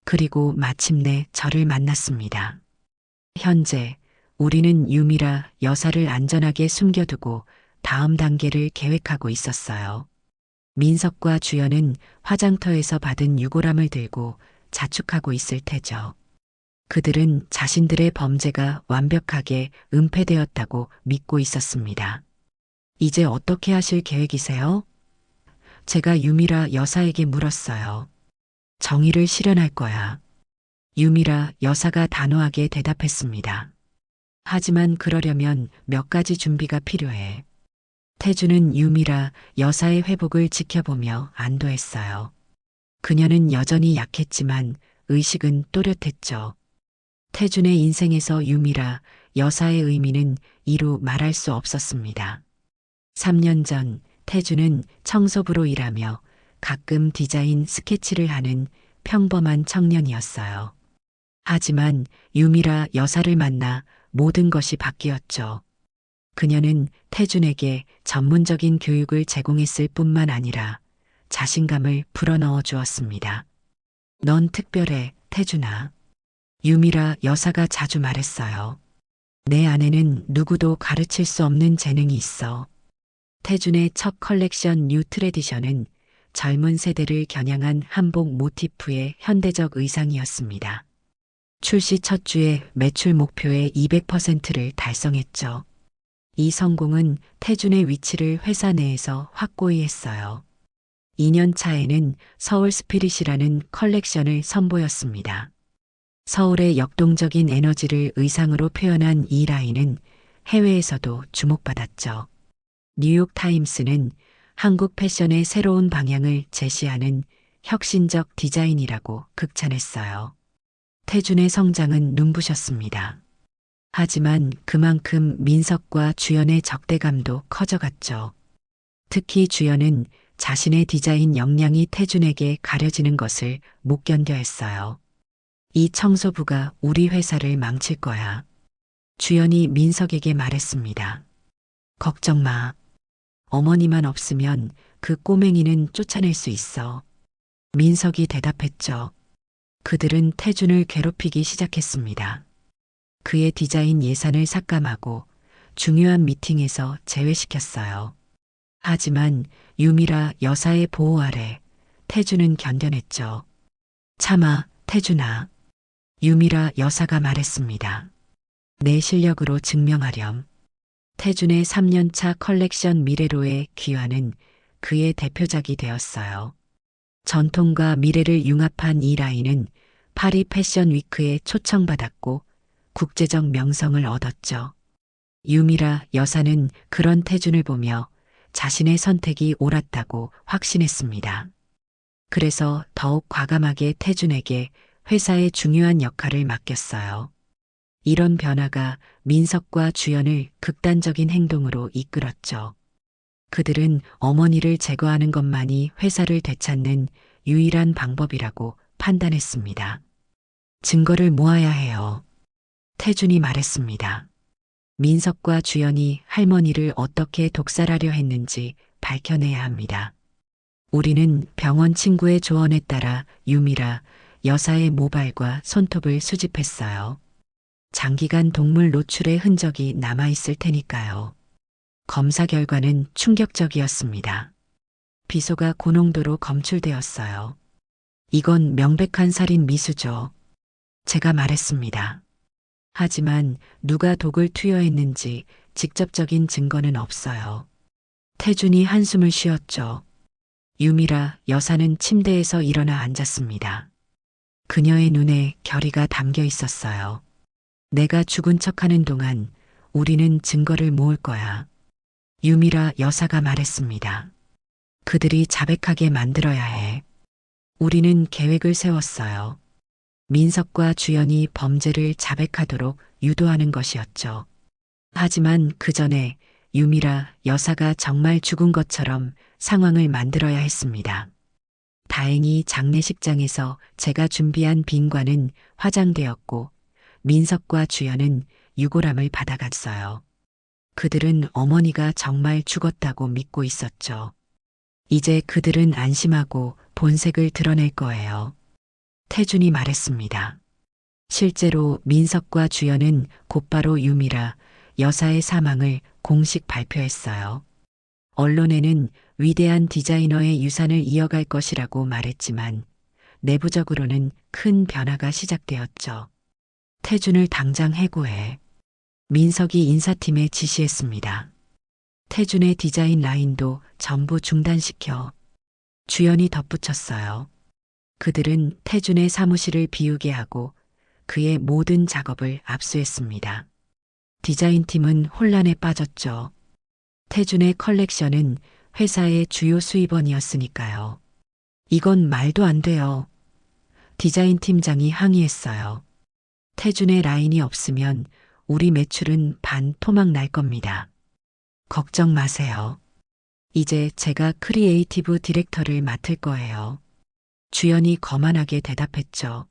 그리고 마침내 저를 만났습니다. 현재 우리는 유미라 여사를 안전하게 숨겨두고 다음 단계를 계획하고 있었어요. 민석과 주연은 화장터에서 받은 유골함을 들고 자축하고 있을 테죠. 그들은 자신들의 범죄가 완벽하게 은폐되었다고 믿고 있었습니다. 이제 어떻게 하실 계획이세요? 제가 유미라 여사에게 물었어요. 정의를 실현할 거야. 유미라 여사가 단호하게 대답했습니다. 하지만 그러려면 몇 가지 준비가 필요해. 태주는 유미라 여사의 회복을 지켜보며 안도했어요. 그녀는 여전히 약했지만 의식은 또렷했죠. 태준의 인생에서 유미라 여사의 의미는 이루 말할 수 없었습니다. 3년 전 태준은 청소부로 일하며 가끔 디자인 스케치를 하는 평범한 청년이었어요. 하지만 유미라 여사를 만나 모든 것이 바뀌었죠. 그녀는 태준에게 전문적인 교육을 제공했을 뿐만 아니라 자신감을 불어넣어 주었습니다. 넌 특별해, 태준아. 유미라 여사가 자주 말했어요. 내 안에는 누구도 가르칠 수 없는 재능이 있어. 태준의 첫 컬렉션 뉴 트레디션은 젊은 세대를 겨냥한 한복 모티프의 현대적 의상이었습니다. 출시 첫 주에 매출 목표의 200%를 달성했죠. 이 성공은 태준의 위치를 회사 내에서 확고히 했어요. 2년 차에는 서울 스피릿이라는 컬렉션을 선보였습니다. 서울의 역동적인 에너지를 의상으로 표현한 이 라인은 해외에서도 주목받았죠. 뉴욕 타임스는 한국 패션의 새로운 방향을 제시하는 혁신적 디자인이라고 극찬했어요. 태준의 성장은 눈부셨습니다. 하지만 그만큼 민석과 주연의 적대감도 커져갔죠. 특히 주연은 자신의 디자인 역량이 태준에게 가려지는 것을 못 견뎌 했어요. 이 청소부가 우리 회사를 망칠 거야. 주연이 민석에게 말했습니다. 걱정 마. 어머니만 없으면 그 꼬맹이는 쫓아낼 수 있어. 민석이 대답했죠. 그들은 태준을 괴롭히기 시작했습니다. 그의 디자인 예산을 삭감하고 중요한 미팅에서 제외시켰어요. 하지만 유미라 여사의 보호 아래 태준은 견뎌냈죠. 참아, 태준아. 유미라 여사가 말했습니다. 내 실력으로 증명하렴. 태준의 3년차 컬렉션 미래로의 귀환은 그의 대표작이 되었어요. 전통과 미래를 융합한 이 라인은 파리 패션 위크에 초청받았고 국제적 명성을 얻었죠. 유미라 여사는 그런 태준을 보며 자신의 선택이 옳았다고 확신했습니다. 그래서 더욱 과감하게 태준에게 회사의 중요한 역할을 맡겼어요. 이런 변화가 민석과 주연을 극단적인 행동으로 이끌었죠. 그들은 어머니를 제거하는 것만이 회사를 되찾는 유일한 방법이라고 판단했습니다. 증거를 모아야 해요. 태준이 말했습니다. 민석과 주연이 할머니를 어떻게 독살하려 했는지 밝혀내야 합니다. 우리는 병원 친구의 조언에 따라 유미라 여사의 모발과 손톱을 수집했어요. 장기간 동물 노출의 흔적이 남아있을 테니까요. 검사 결과는 충격적이었습니다. 비소가 고농도로 검출되었어요. 이건 명백한 살인 미수죠. 제가 말했습니다. 하지만 누가 독을 투여했는지 직접적인 증거는 없어요. 태준이 한숨을 쉬었죠. 유미라 여사는 침대에서 일어나 앉았습니다. 그녀의 눈에 결의가 담겨 있었어요. 내가 죽은 척하는 동안 우리는 증거를 모을 거야. 유미라 여사가 말했습니다. 그들이 자백하게 만들어야 해. 우리는 계획을 세웠어요. 민석과 주연이 범죄를 자백하도록 유도하는 것이었죠. 하지만 그 전에 유미라 여사가 정말 죽은 것처럼 상황을 만들어야 했습니다. 다행히 장례식장에서 제가 준비한 빈관은 화장되었고 민석과 주연은 유골함을 받아갔어요. 그들은 어머니가 정말 죽었다고 믿고 있었죠. 이제 그들은 안심하고 본색을 드러낼 거예요. 태준이 말했습니다. 실제로 민석과 주연은 곧바로 유미라 여사의 사망을 공식 발표했어요. 언론에는 위대한 디자이너의 유산을 이어갈 것이라고 말했지만 내부적으로는 큰 변화가 시작되었죠. 태준을 당장 해고해. 민석이 인사팀에 지시했습니다. 태준의 디자인 라인도 전부 중단시켜. 주연이 덧붙였어요. 그들은 태준의 사무실을 비우게 하고 그의 모든 작업을 압수했습니다. 디자인팀은 혼란에 빠졌죠. 태준의 컬렉션은 회사의 주요 수입원이었으니까요. 이건 말도 안 돼요. 디자인 팀장이 항의했어요. 태준의 라인이 없으면 우리 매출은 반 토막 날 겁니다. 걱정 마세요. 이제 제가 크리에이티브 디렉터를 맡을 거예요. 주연이 거만하게 대답했죠.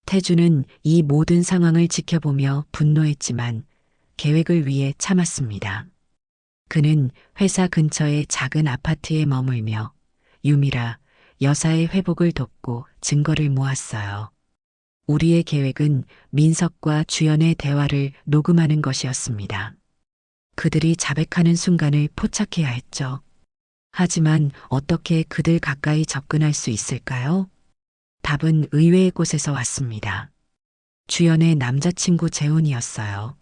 태준은 이 모든 상황을 지켜보며 분노했지만 계획을 위해 참았습니다. 그는 회사 근처의 작은 아파트에 머물며 유미라 여사의 회복을 돕고 증거를 모았어요. 우리의 계획은 민석과 주연의 대화를 녹음하는 것이었습니다. 그들이 자백하는 순간을 포착해야 했죠. 하지만 어떻게 그들 가까이 접근할 수 있을까요? 답은 의외의 곳에서 왔습니다. 주연의 남자친구 재훈이었어요.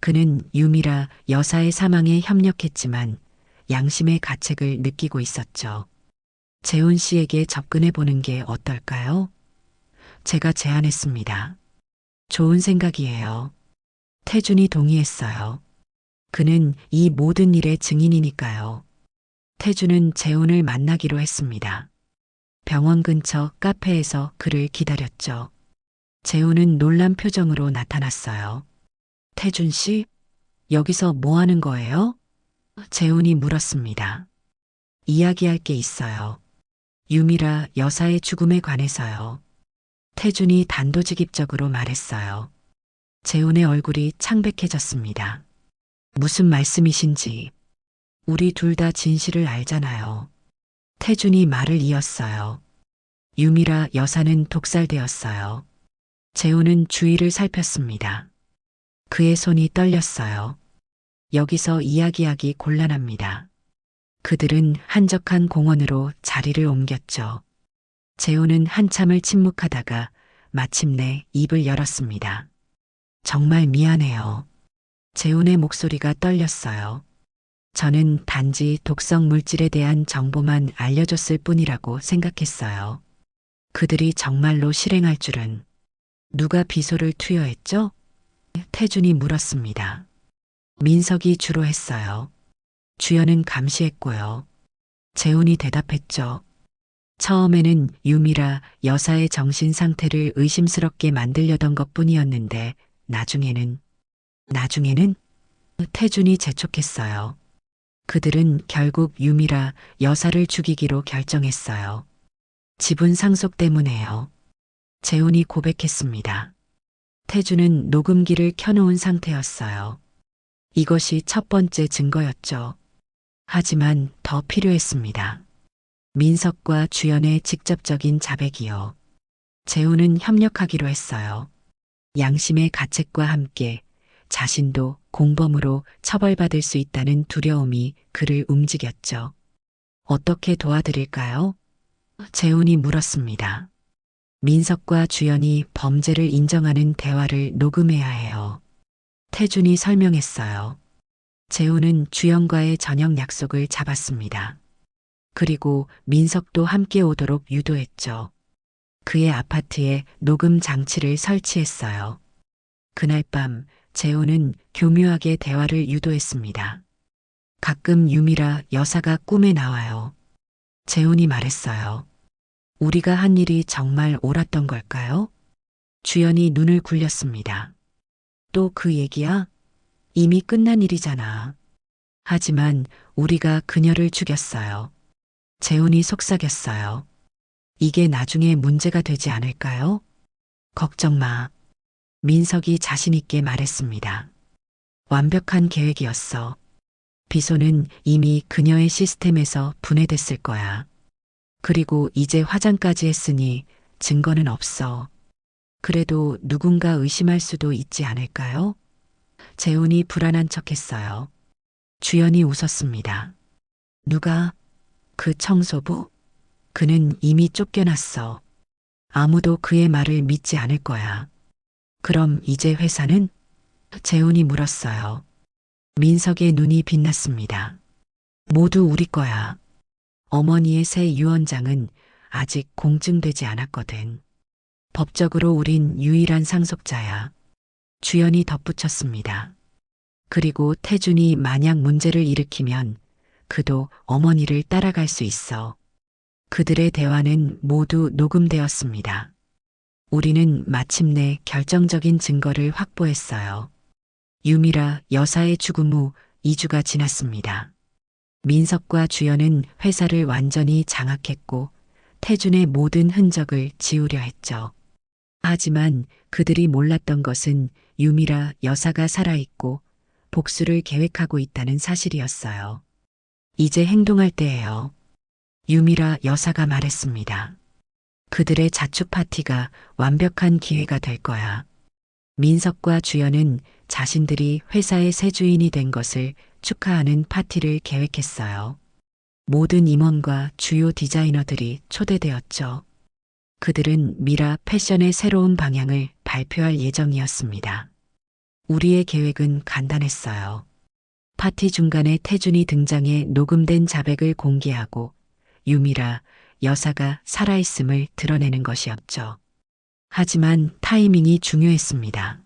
그는 유미라 여사의 사망에 협력했지만 양심의 가책을 느끼고 있었죠. 재훈 씨에게 접근해 보는 게 어떨까요? 제가 제안했습니다. 좋은 생각이에요. 태준이 동의했어요. 그는 이 모든 일의 증인이니까요. 태준은 재훈을 만나기로 했습니다. 병원 근처 카페에서 그를 기다렸죠. 재훈은 놀란 표정으로 나타났어요. 태준 씨, 여기서 뭐 하는 거예요? 재훈이 물었습니다. 이야기할 게 있어요. 유미라 여사의 죽음에 관해서요. 태준이 단도직입적으로 말했어요. 재훈의 얼굴이 창백해졌습니다. 무슨 말씀이신지. 우리 둘 다 진실을 알잖아요. 태준이 말을 이었어요. 유미라 여사는 독살되었어요. 재훈은 주위를 살폈습니다. 그의 손이 떨렸어요. 여기서 이야기하기 곤란합니다. 그들은 한적한 공원으로 자리를 옮겼죠. 재훈은 한참을 침묵하다가 마침내 입을 열었습니다. 정말 미안해요. 재훈의 목소리가 떨렸어요. 저는 단지 독성 물질에 대한 정보만 알려줬을 뿐이라고 생각했어요. 그들이 정말로 실행할 줄은. 누가 비소를 투여했죠? 태준이 물었습니다. 민석이 주로 했어요. 주연은 감시했고요. 재훈이 대답했죠. 처음에는 유미라 여사의 정신 상태를 의심스럽게 만들려던 것뿐이었는데 나중에는 태준이 재촉했어요. 그들은 결국 유미라 여사를 죽이기로 결정했어요. 지분 상속 때문에요. 재훈이 고백했습니다. 태준은 녹음기를 켜놓은 상태였어요. 이것이 첫 번째 증거였죠. 하지만 더 필요했습니다. 민석과 주연의 직접적인 자백이요. 재훈은 협력하기로 했어요. 양심의 가책과 함께 자신도 공범으로 처벌받을 수 있다는 두려움이 그를 움직였죠. 어떻게 도와드릴까요? 재훈이 물었습니다. 민석과 주연이 범죄를 인정하는 대화를 녹음해야 해요. 태준이 설명했어요. 재훈은 주연과의 저녁 약속을 잡았습니다. 그리고 민석도 함께 오도록 유도했죠. 그의 아파트에 녹음 장치를 설치했어요. 그날 밤 재훈은 교묘하게 대화를 유도했습니다. 가끔 유미라 여사가 꿈에 나와요. 재훈이 말했어요. 우리가 한 일이 정말 옳았던 걸까요? 주연이 눈을 굴렸습니다. 또 그 얘기야? 이미 끝난 일이잖아. 하지만 우리가 그녀를 죽였어요. 재훈이 속삭였어요. 이게 나중에 문제가 되지 않을까요? 걱정 마. 민석이 자신있게 말했습니다. 완벽한 계획이었어. 비소는 이미 그녀의 시스템에서 분해됐을 거야. 그리고 이제 화장까지 했으니 증거는 없어. 그래도 누군가 의심할 수도 있지 않을까요? 재훈이 불안한 척했어요. 주연이 웃었습니다. 누가? 그 청소부? 그는 이미 쫓겨났어. 아무도 그의 말을 믿지 않을 거야. 그럼 이제 회사는? 재훈이 물었어요. 민석의 눈이 빛났습니다. 모두 우리 거야. 어머니의 새 유언장은 아직 공증되지 않았거든. 법적으로 우린 유일한 상속자야. 주연이 덧붙였습니다. 그리고 태준이 만약 문제를 일으키면 그도 어머니를 따라갈 수 있어. 그들의 대화는 모두 녹음되었습니다. 우리는 마침내 결정적인 증거를 확보했어요. 유미라 여사의 죽음 후 2주가 지났습니다. 민석과 주연은 회사를 완전히 장악했고 태준의 모든 흔적을 지우려 했죠. 하지만 그들이 몰랐던 것은 유미라 여사가 살아있고 복수를 계획하고 있다는 사실이었어요. 이제 행동할 때예요. 유미라 여사가 말했습니다. 그들의 자축 파티가 완벽한 기회가 될 거야. 민석과 주연은 자신들이 회사의 새 주인이 된 것을 축하하는 파티를 계획했어요. 모든 임원과 주요 디자이너들이 초대되었죠. 그들은 미라 패션의 새로운 방향을 발표할 예정이었습니다. 우리의 계획은 간단했어요. 파티 중간에 태준이 등장해 녹음된 자백을 공개하고 유미라 여사가 살아있음을 드러내는 것이었죠. 하지만 타이밍이 중요했습니다.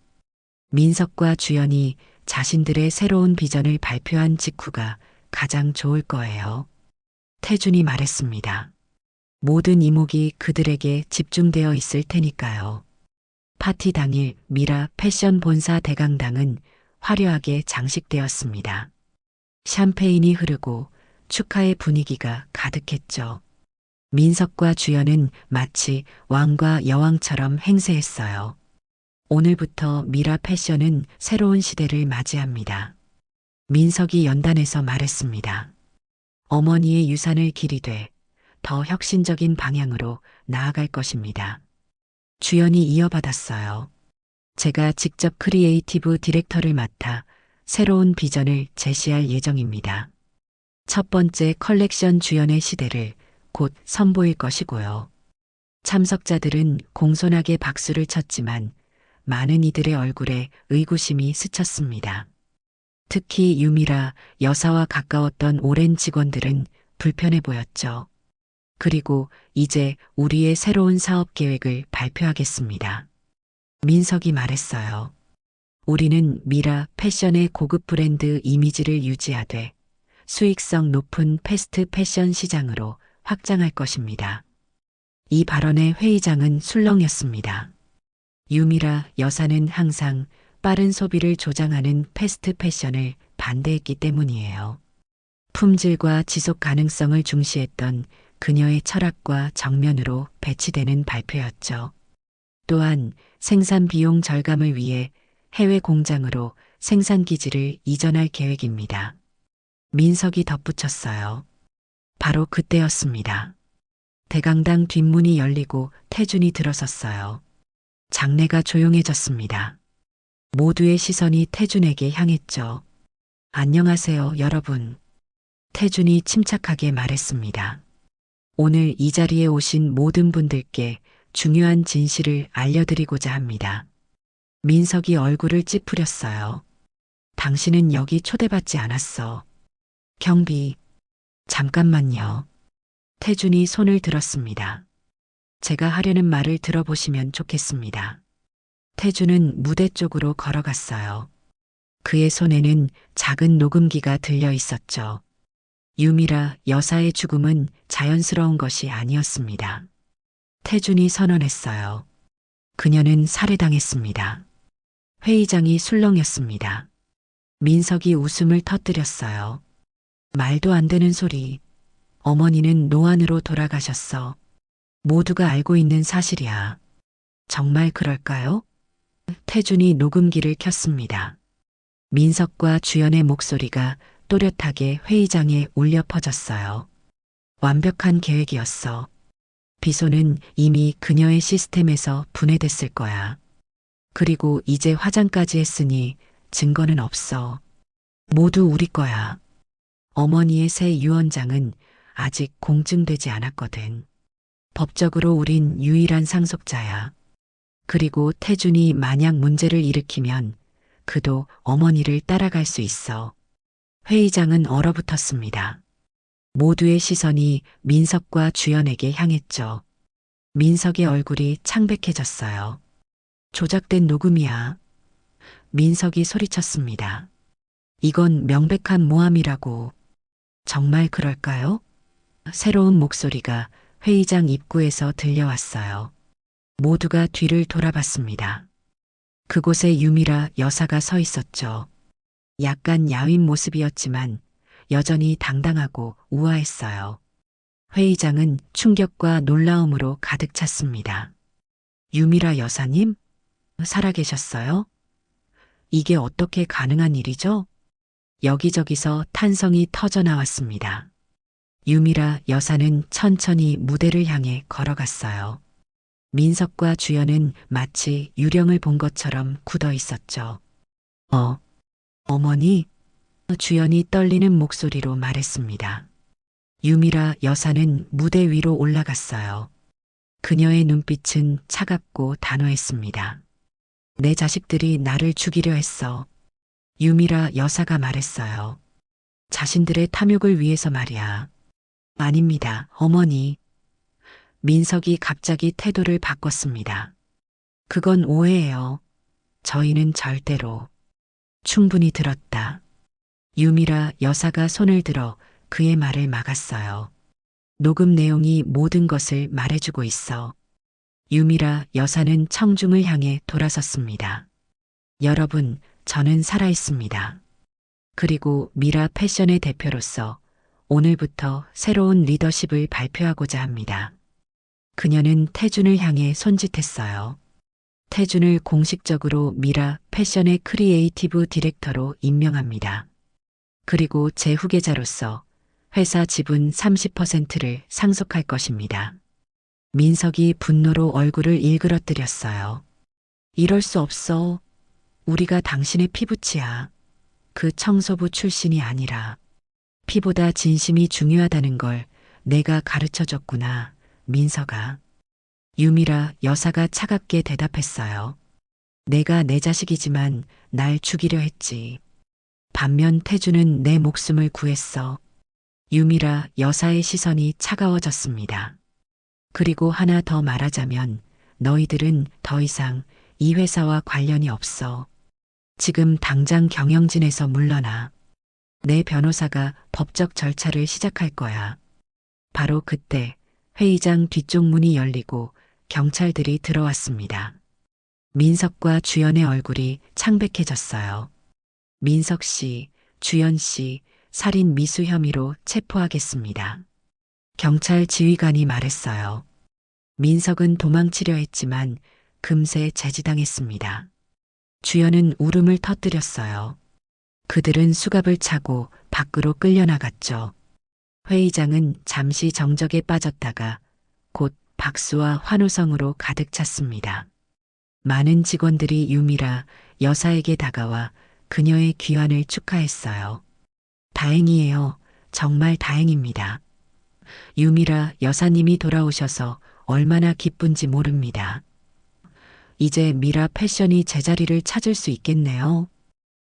민석과 주연이 자신들의 새로운 비전을 발표한 직후가 가장 좋을 거예요. 태준이 말했습니다. 모든 이목이 그들에게 집중되어 있을 테니까요. 파티 당일 미라 패션 본사 대강당은 화려하게 장식되었습니다. 샴페인이 흐르고 축하의 분위기가 가득했죠. 민석과 주연은 마치 왕과 여왕처럼 행세했어요. 오늘부터 미라 패션은 새로운 시대를 맞이합니다. 민석이 연단에서 말했습니다. 어머니의 유산을 기리되 더 혁신적인 방향으로 나아갈 것입니다. 주연이 이어받았어요. 제가 직접 크리에이티브 디렉터를 맡아 새로운 비전을 제시할 예정입니다. 첫 번째 컬렉션 주연의 시대를 곧 선보일 것이고요. 참석자들은 공손하게 박수를 쳤지만 많은 이들의 얼굴에 의구심이 스쳤습니다. 특히 유미라 여사와 가까웠던 오랜 직원들은 불편해 보였죠. 그리고 이제 우리의 새로운 사업 계획을 발표하겠습니다. 민석이 말했어요. 우리는 미라 패션의 고급 브랜드 이미지를 유지하되 수익성 높은 패스트 패션 시장으로 확장할 것입니다. 이 발언에 회의장은 술렁였습니다. 유미라 여사는 항상 빠른 소비를 조장하는 패스트 패션을 반대했기 때문이에요. 품질과 지속 가능성을 중시했던 그녀의 철학과 정면으로 배치되는 발표였죠. 또한 생산 비용 절감을 위해 해외 공장으로 생산 기지를 이전할 계획입니다. 민석이 덧붙였어요. 바로 그때였습니다. 대강당 뒷문이 열리고 태준이 들어섰어요. 장내가 조용해졌습니다. 모두의 시선이 태준에게 향했죠. 안녕하세요, 여러분. 태준이 침착하게 말했습니다. 오늘 이 자리에 오신 모든 분들께 중요한 진실을 알려드리고자 합니다. 민석이 얼굴을 찌푸렸어요. 당신은 여기 초대받지 않았어. 경비. 잠깐만요. 태준이 손을 들었습니다. 제가 하려는 말을 들어보시면 좋겠습니다. 태준은 무대 쪽으로 걸어갔어요. 그의 손에는 작은 녹음기가 들려 있었죠. 유미라 여사의 죽음은 자연스러운 것이 아니었습니다. 태준이 선언했어요. 그녀는 살해당했습니다. 회의장이 술렁였습니다. 민석이 웃음을 터뜨렸어요. 말도 안 되는 소리. 어머니는 노안으로 돌아가셨어. 모두가 알고 있는 사실이야. 정말 그럴까요? 태준이 녹음기를 켰습니다. 민석과 주연의 목소리가 또렷하게 회의장에 울려 퍼졌어요. 완벽한 계획이었어. 비소는 이미 그녀의 시스템에서 분해됐을 거야. 그리고 이제 화장까지 했으니 증거는 없어. 모두 우리 거야. 어머니의 새 유언장은 아직 공증되지 않았거든. 법적으로 우린 유일한 상속자야. 그리고 태준이 만약 문제를 일으키면 그도 어머니를 따라갈 수 있어. 회의장은 얼어붙었습니다. 모두의 시선이 민석과 주연에게 향했죠. 민석의 얼굴이 창백해졌어요. 조작된 녹음이야. 민석이 소리쳤습니다. 이건 명백한 모함이라고. 정말 그럴까요? 새로운 목소리가 회의장 입구에서 들려왔어요. 모두가 뒤를 돌아봤습니다. 그곳에 유미라 여사가 서 있었죠. 약간 야윈 모습이었지만 여전히 당당하고 우아했어요. 회의장은 충격과 놀라움으로 가득 찼습니다. 유미라 여사님? 살아계셨어요? 이게 어떻게 가능한 일이죠? 여기저기서 탄성이 터져 나왔습니다. 유미라 여사는 천천히 무대를 향해 걸어갔어요. 민석과 주연은 마치 유령을 본 것처럼 굳어 있었죠. 어머니? 주연이 떨리는 목소리로 말했습니다. 유미라 여사는 무대 위로 올라갔어요. 그녀의 눈빛은 차갑고 단호했습니다. 내 자식들이 나를 죽이려 했어. 유미라 여사가 말했어요. 자신들의 탐욕을 위해서 말이야. 아닙니다, 어머니. 민석이 갑자기 태도를 바꿨습니다. 그건 오해예요. 저희는 절대로. 충분히 들었다. 유미라 여사가 손을 들어 그의 말을 막았어요. 녹음 내용이 모든 것을 말해주고 있어. 유미라 여사는 청중을 향해 돌아섰습니다. 여러분, 저는 살아있습니다. 그리고 미라 패션의 대표로서 오늘부터 새로운 리더십을 발표하고자 합니다. 그녀는 태준을 향해 손짓했어요. 태준을 공식적으로 미라 패션의 크리에이티브 디렉터로 임명합니다. 그리고 제 후계자로서 회사 지분 30%를 상속할 것입니다. 민석이 분노로 얼굴을 일그러뜨렸어요. 이럴 수 없어. 우리가 당신의 피부치야. 그 청소부 출신이 아니라. 피보다 진심이 중요하다는 걸 내가 가르쳐줬구나, 민석아. 유미라 여사가 차갑게 대답했어요. 내가 내 자식이지만 날 죽이려 했지. 반면 태준은 내 목숨을 구했어. 유미라 여사의 시선이 차가워졌습니다. 그리고 하나 더 말하자면 너희들은 더 이상 이 회사와 관련이 없어. 지금 당장 경영진에서 물러나. 내 변호사가 법적 절차를 시작할 거야. 바로 그때 회의장 뒤쪽 문이 열리고 경찰들이 들어왔습니다. 민석과 주연의 얼굴이 창백해졌어요. 민석 씨, 주연 씨, 살인 미수 혐의로 체포하겠습니다. 경찰 지휘관이 말했어요. 민석은 도망치려 했지만 금세 제지당했습니다. 주연은 울음을 터뜨렸어요. 그들은 수갑을 차고 밖으로 끌려나갔죠. 회의장은 잠시 정적에 빠졌다가 곧 박수와 환호성으로 가득 찼습니다. 많은 직원들이 유미라 여사에게 다가와 그녀의 귀환을 축하했어요. 다행이에요. 정말 다행입니다. 유미라 여사님이 돌아오셔서 얼마나 기쁜지 모릅니다. 이제 미라 패션이 제자리를 찾을 수 있겠네요.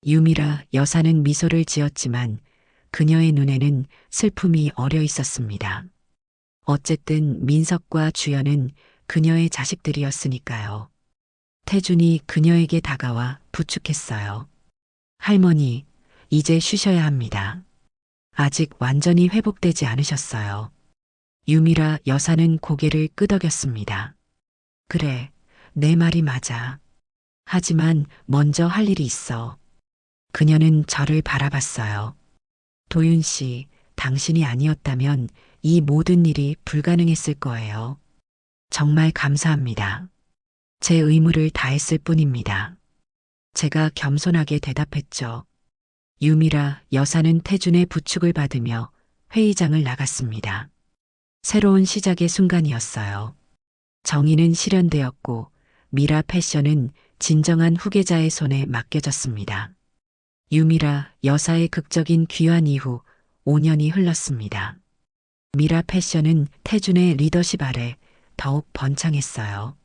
유미라 여사는 미소를 지었지만 그녀의 눈에는 슬픔이 어려 있었습니다. 어쨌든 민석과 주연은 그녀의 자식들이었으니까요. 태준이 그녀에게 다가와 부축했어요. 할머니, 이제 쉬셔야 합니다. 아직 완전히 회복되지 않으셨어요. 유미라 여사는 고개를 끄덕였습니다. 그래, 내 말이 맞아. 하지만 먼저 할 일이 있어. 그녀는 저를 바라봤어요. 도윤 씨, 당신이 아니었다면 이 모든 일이 불가능했을 거예요. 정말 감사합니다. 제 의무를 다했을 뿐입니다. 제가 겸손하게 대답했죠. 유미라 여사는 태준의 부축을 받으며 회의장을 나갔습니다. 새로운 시작의 순간이었어요. 정의는 실현되었고 미라 패션은 진정한 후계자의 손에 맡겨졌습니다. 유미라 여사의 극적인 귀환 이후 5년이 흘렀습니다. 미라 패션은 태준의 리더십 아래 더욱 번창했어요.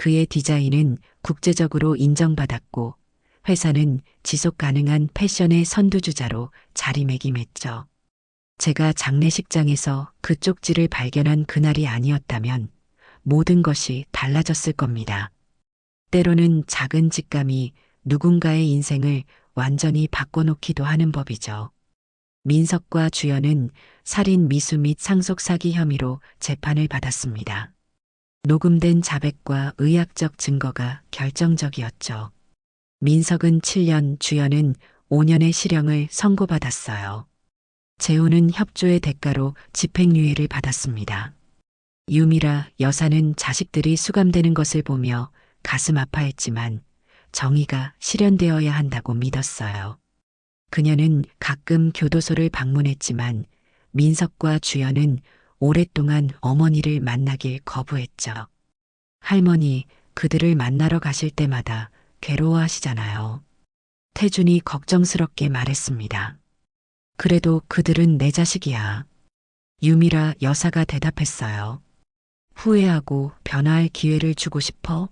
그의 디자인은 국제적으로 인정받았고 회사는 지속 가능한 패션의 선두주자로 자리매김했죠. 제가 장례식장에서 그 쪽지를 발견한 그날이 아니었다면 모든 것이 달라졌을 겁니다. 때로는 작은 직감이 누군가의 인생을 완전히 바꿔놓기도 하는 법이죠. 민석과 주연은 살인 미수 및 상속 사기 혐의로 재판을 받았습니다. 녹음된 자백과 의학적 증거가 결정적이었죠. 민석은 7년, 주연은 5년의 실형을 선고받았어요. 재호는 협조의 대가로 집행유예를 받았습니다. 유미라 여사는 자식들이 수감되는 것을 보며 가슴 아파했지만 정의가 실현되어야 한다고 믿었어요. 그녀는 가끔 교도소를 방문했지만 민석과 주연은 오랫동안 어머니를 만나길 거부했죠. 할머니, 그들을 만나러 가실 때마다 괴로워하시잖아요. 태준이 걱정스럽게 말했습니다. 그래도 그들은 내 자식이야. 유미라 여사가 대답했어요. 후회하고 변화할 기회를 주고 싶어?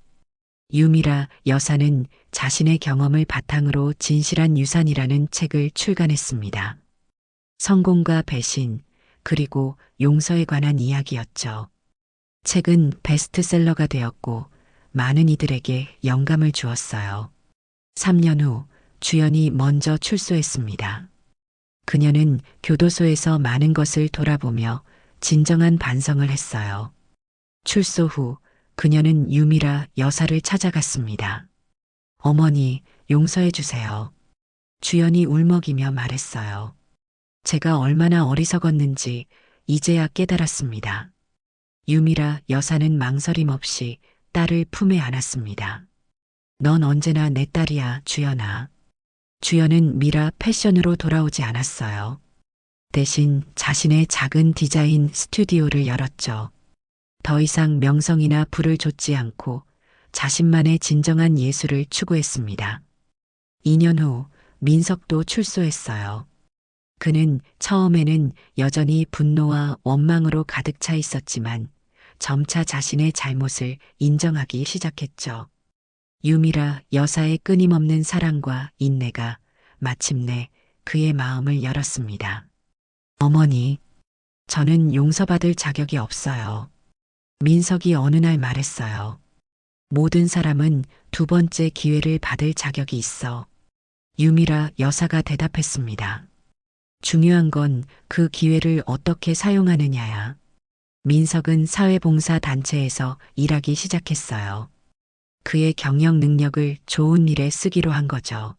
유미라 여사는 자신의 경험을 바탕으로 진실한 유산이라는 책을 출간했습니다. 성공과 배신, 그리고 용서에 관한 이야기였죠. 책은 베스트셀러가 되었고 많은 이들에게 영감을 주었어요. 3년 후 주연이 먼저 출소했습니다. 그녀는 교도소에서 많은 것을 돌아보며 진정한 반성을 했어요. 출소 후 그녀는 유미라 여사를 찾아갔습니다. 어머니, 용서해 주세요. 주연이 울먹이며 말했어요. 제가 얼마나 어리석었는지 이제야 깨달았습니다. 유미라 여사는 망설임 없이 딸을 품에 안았습니다. 넌 언제나 내 딸이야, 주연아. 주연은 미라 패션으로 돌아오지 않았어요. 대신 자신의 작은 디자인 스튜디오를 열었죠. 더 이상 명성이나 부를 좇지 않고 자신만의 진정한 예술을 추구했습니다. 2년 후 민석도 출소했어요. 그는 처음에는 여전히 분노와 원망으로 가득 차 있었지만 점차 자신의 잘못을 인정하기 시작했죠. 유미라 여사의 끊임없는 사랑과 인내가 마침내 그의 마음을 열었습니다. 어머니, 저는 용서받을 자격이 없어요. 민석이 어느 날 말했어요. 모든 사람은 두 번째 기회를 받을 자격이 있어. 유미라 여사가 대답했습니다. 중요한 건 그 기회를 어떻게 사용하느냐야. 민석은 사회봉사 단체에서 일하기 시작했어요. 그의 경영 능력을 좋은 일에 쓰기로 한 거죠.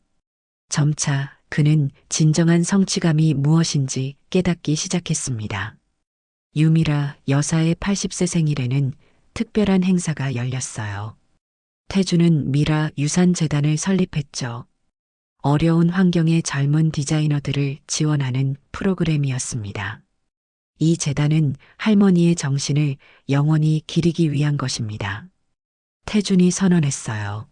점차 그는 진정한 성취감이 무엇인지 깨닫기 시작했습니다. 유미라 여사의 80세 생일에는 특별한 행사가 열렸어요. 태주는 미라 유산재단을 설립했죠. 어려운 환경의 젊은 디자이너들을 지원하는 프로그램이었습니다. 이 재단은 할머니의 정신을 영원히 기리기 위한 것입니다. 태준이 선언했어요.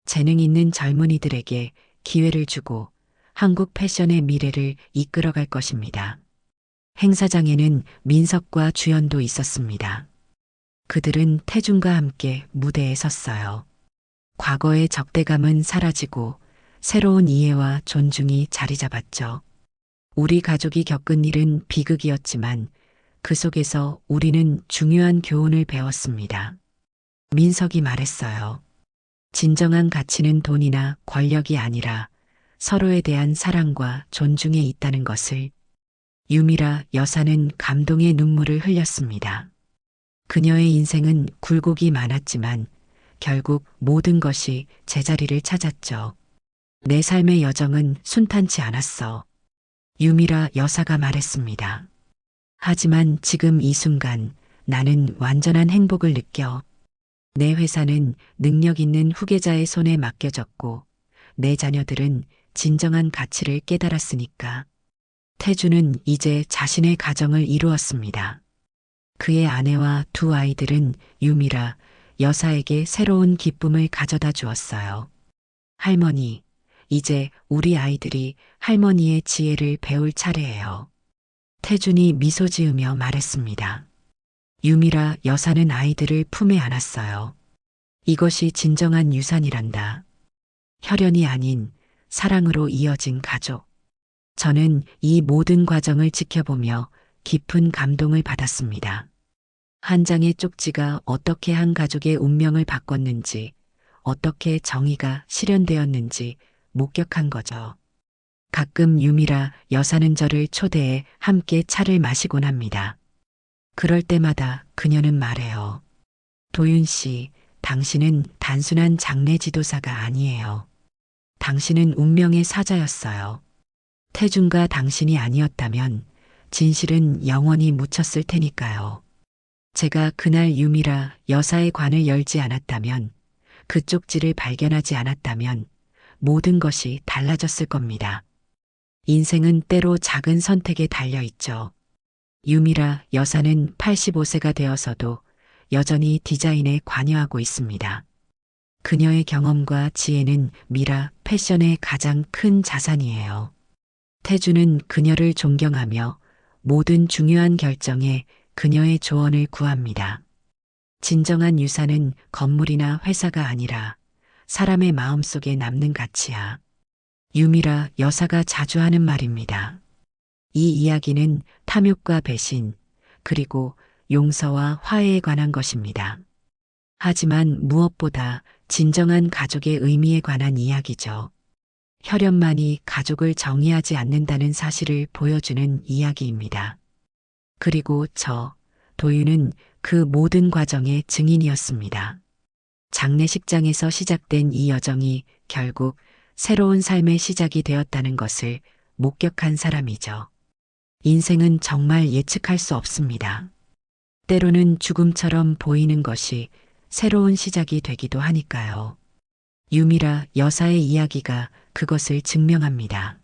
재능 있는 젊은이들에게 기회를 주고 한국 패션의 미래를 이끌어갈 것입니다. 행사장에는 민석과 주연도 있었습니다. 그들은 태준과 함께 무대에 섰어요. 과거의 적대감은 사라지고 새로운 이해와 존중이 자리 잡았죠. 우리 가족이 겪은 일은 비극이었지만 그 속에서 우리는 중요한 교훈을 배웠습니다. 민석이 말했어요. 진정한 가치는 돈이나 권력이 아니라 서로에 대한 사랑과 존중에 있다는 것을. 유미라 여사는 감동의 눈물을 흘렸습니다. 그녀의 인생은 굴곡이 많았지만 결국 모든 것이 제자리를 찾았죠. 내 삶의 여정은 순탄치 않았어. 유미라 여사가 말했습니다. 하지만 지금 이 순간 나는 완전한 행복을 느껴. 내 회사는 능력 있는 후계자의 손에 맡겨졌고 내 자녀들은 진정한 가치를 깨달았으니까. 태주는 이제 자신의 가정을 이루었습니다. 그의 아내와 두 아이들은 유미라 여사에게 새로운 기쁨을 가져다 주었어요. 할머니, 이제 우리 아이들이 할머니의 지혜를 배울 차례예요. 태준이 미소 지으며 말했습니다. 유미라 여사는 아이들을 품에 안았어요. 이것이 진정한 유산이란다. 혈연이 아닌 사랑으로 이어진 가족. 저는 이 모든 과정을 지켜보며 깊은 감동을 받았습니다. 한 장의 쪽지가 어떻게 한 가족의 운명을 바꿨는지, 어떻게 정의가 실현되었는지 목격한 거죠. 가끔 유미라 여사는 저를 초대해 함께 차를 마시곤 합니다. 그럴 때마다 그녀는 말해요. 도윤 씨, 당신은 단순한 장례 지도사가 아니에요. 당신은 운명의 사자였어요. 태준과 당신이 아니었다면 진실은 영원히 묻혔을 테니까요. 제가 그날 유미라 여사의 관을 열지 않았다면, 그 쪽지를 발견하지 않았다면 모든 것이 달라졌을 겁니다. 인생은 때로 작은 선택에 달려 있죠. 유미라 여사는 85세가 되어서도 여전히 디자인에 관여하고 있습니다. 그녀의 경험과 지혜는 미라 패션의 가장 큰 자산이에요. 태주는 그녀를 존경하며 모든 중요한 결정에 그녀의 조언을 구합니다. 진정한 유산은 건물이나 회사가 아니라 사람의 마음속에 남는 가치야. 유미라 여사가 자주 하는 말입니다. 이 이야기는 탐욕과 배신, 그리고 용서와 화해에 관한 것입니다. 하지만 무엇보다 진정한 가족의 의미에 관한 이야기죠. 혈연만이 가족을 정의하지 않는다는 사실을 보여주는 이야기입니다. 그리고 도윤은 그 모든 과정의 증인이었습니다. 장례식장에서 시작된 이 여정이 결국 새로운 삶의 시작이 되었다는 것을 목격한 사람이죠. 인생은 정말 예측할 수 없습니다. 때로는 죽음처럼 보이는 것이 새로운 시작이 되기도 하니까요. 유미라 여사의 이야기가 그것을 증명합니다.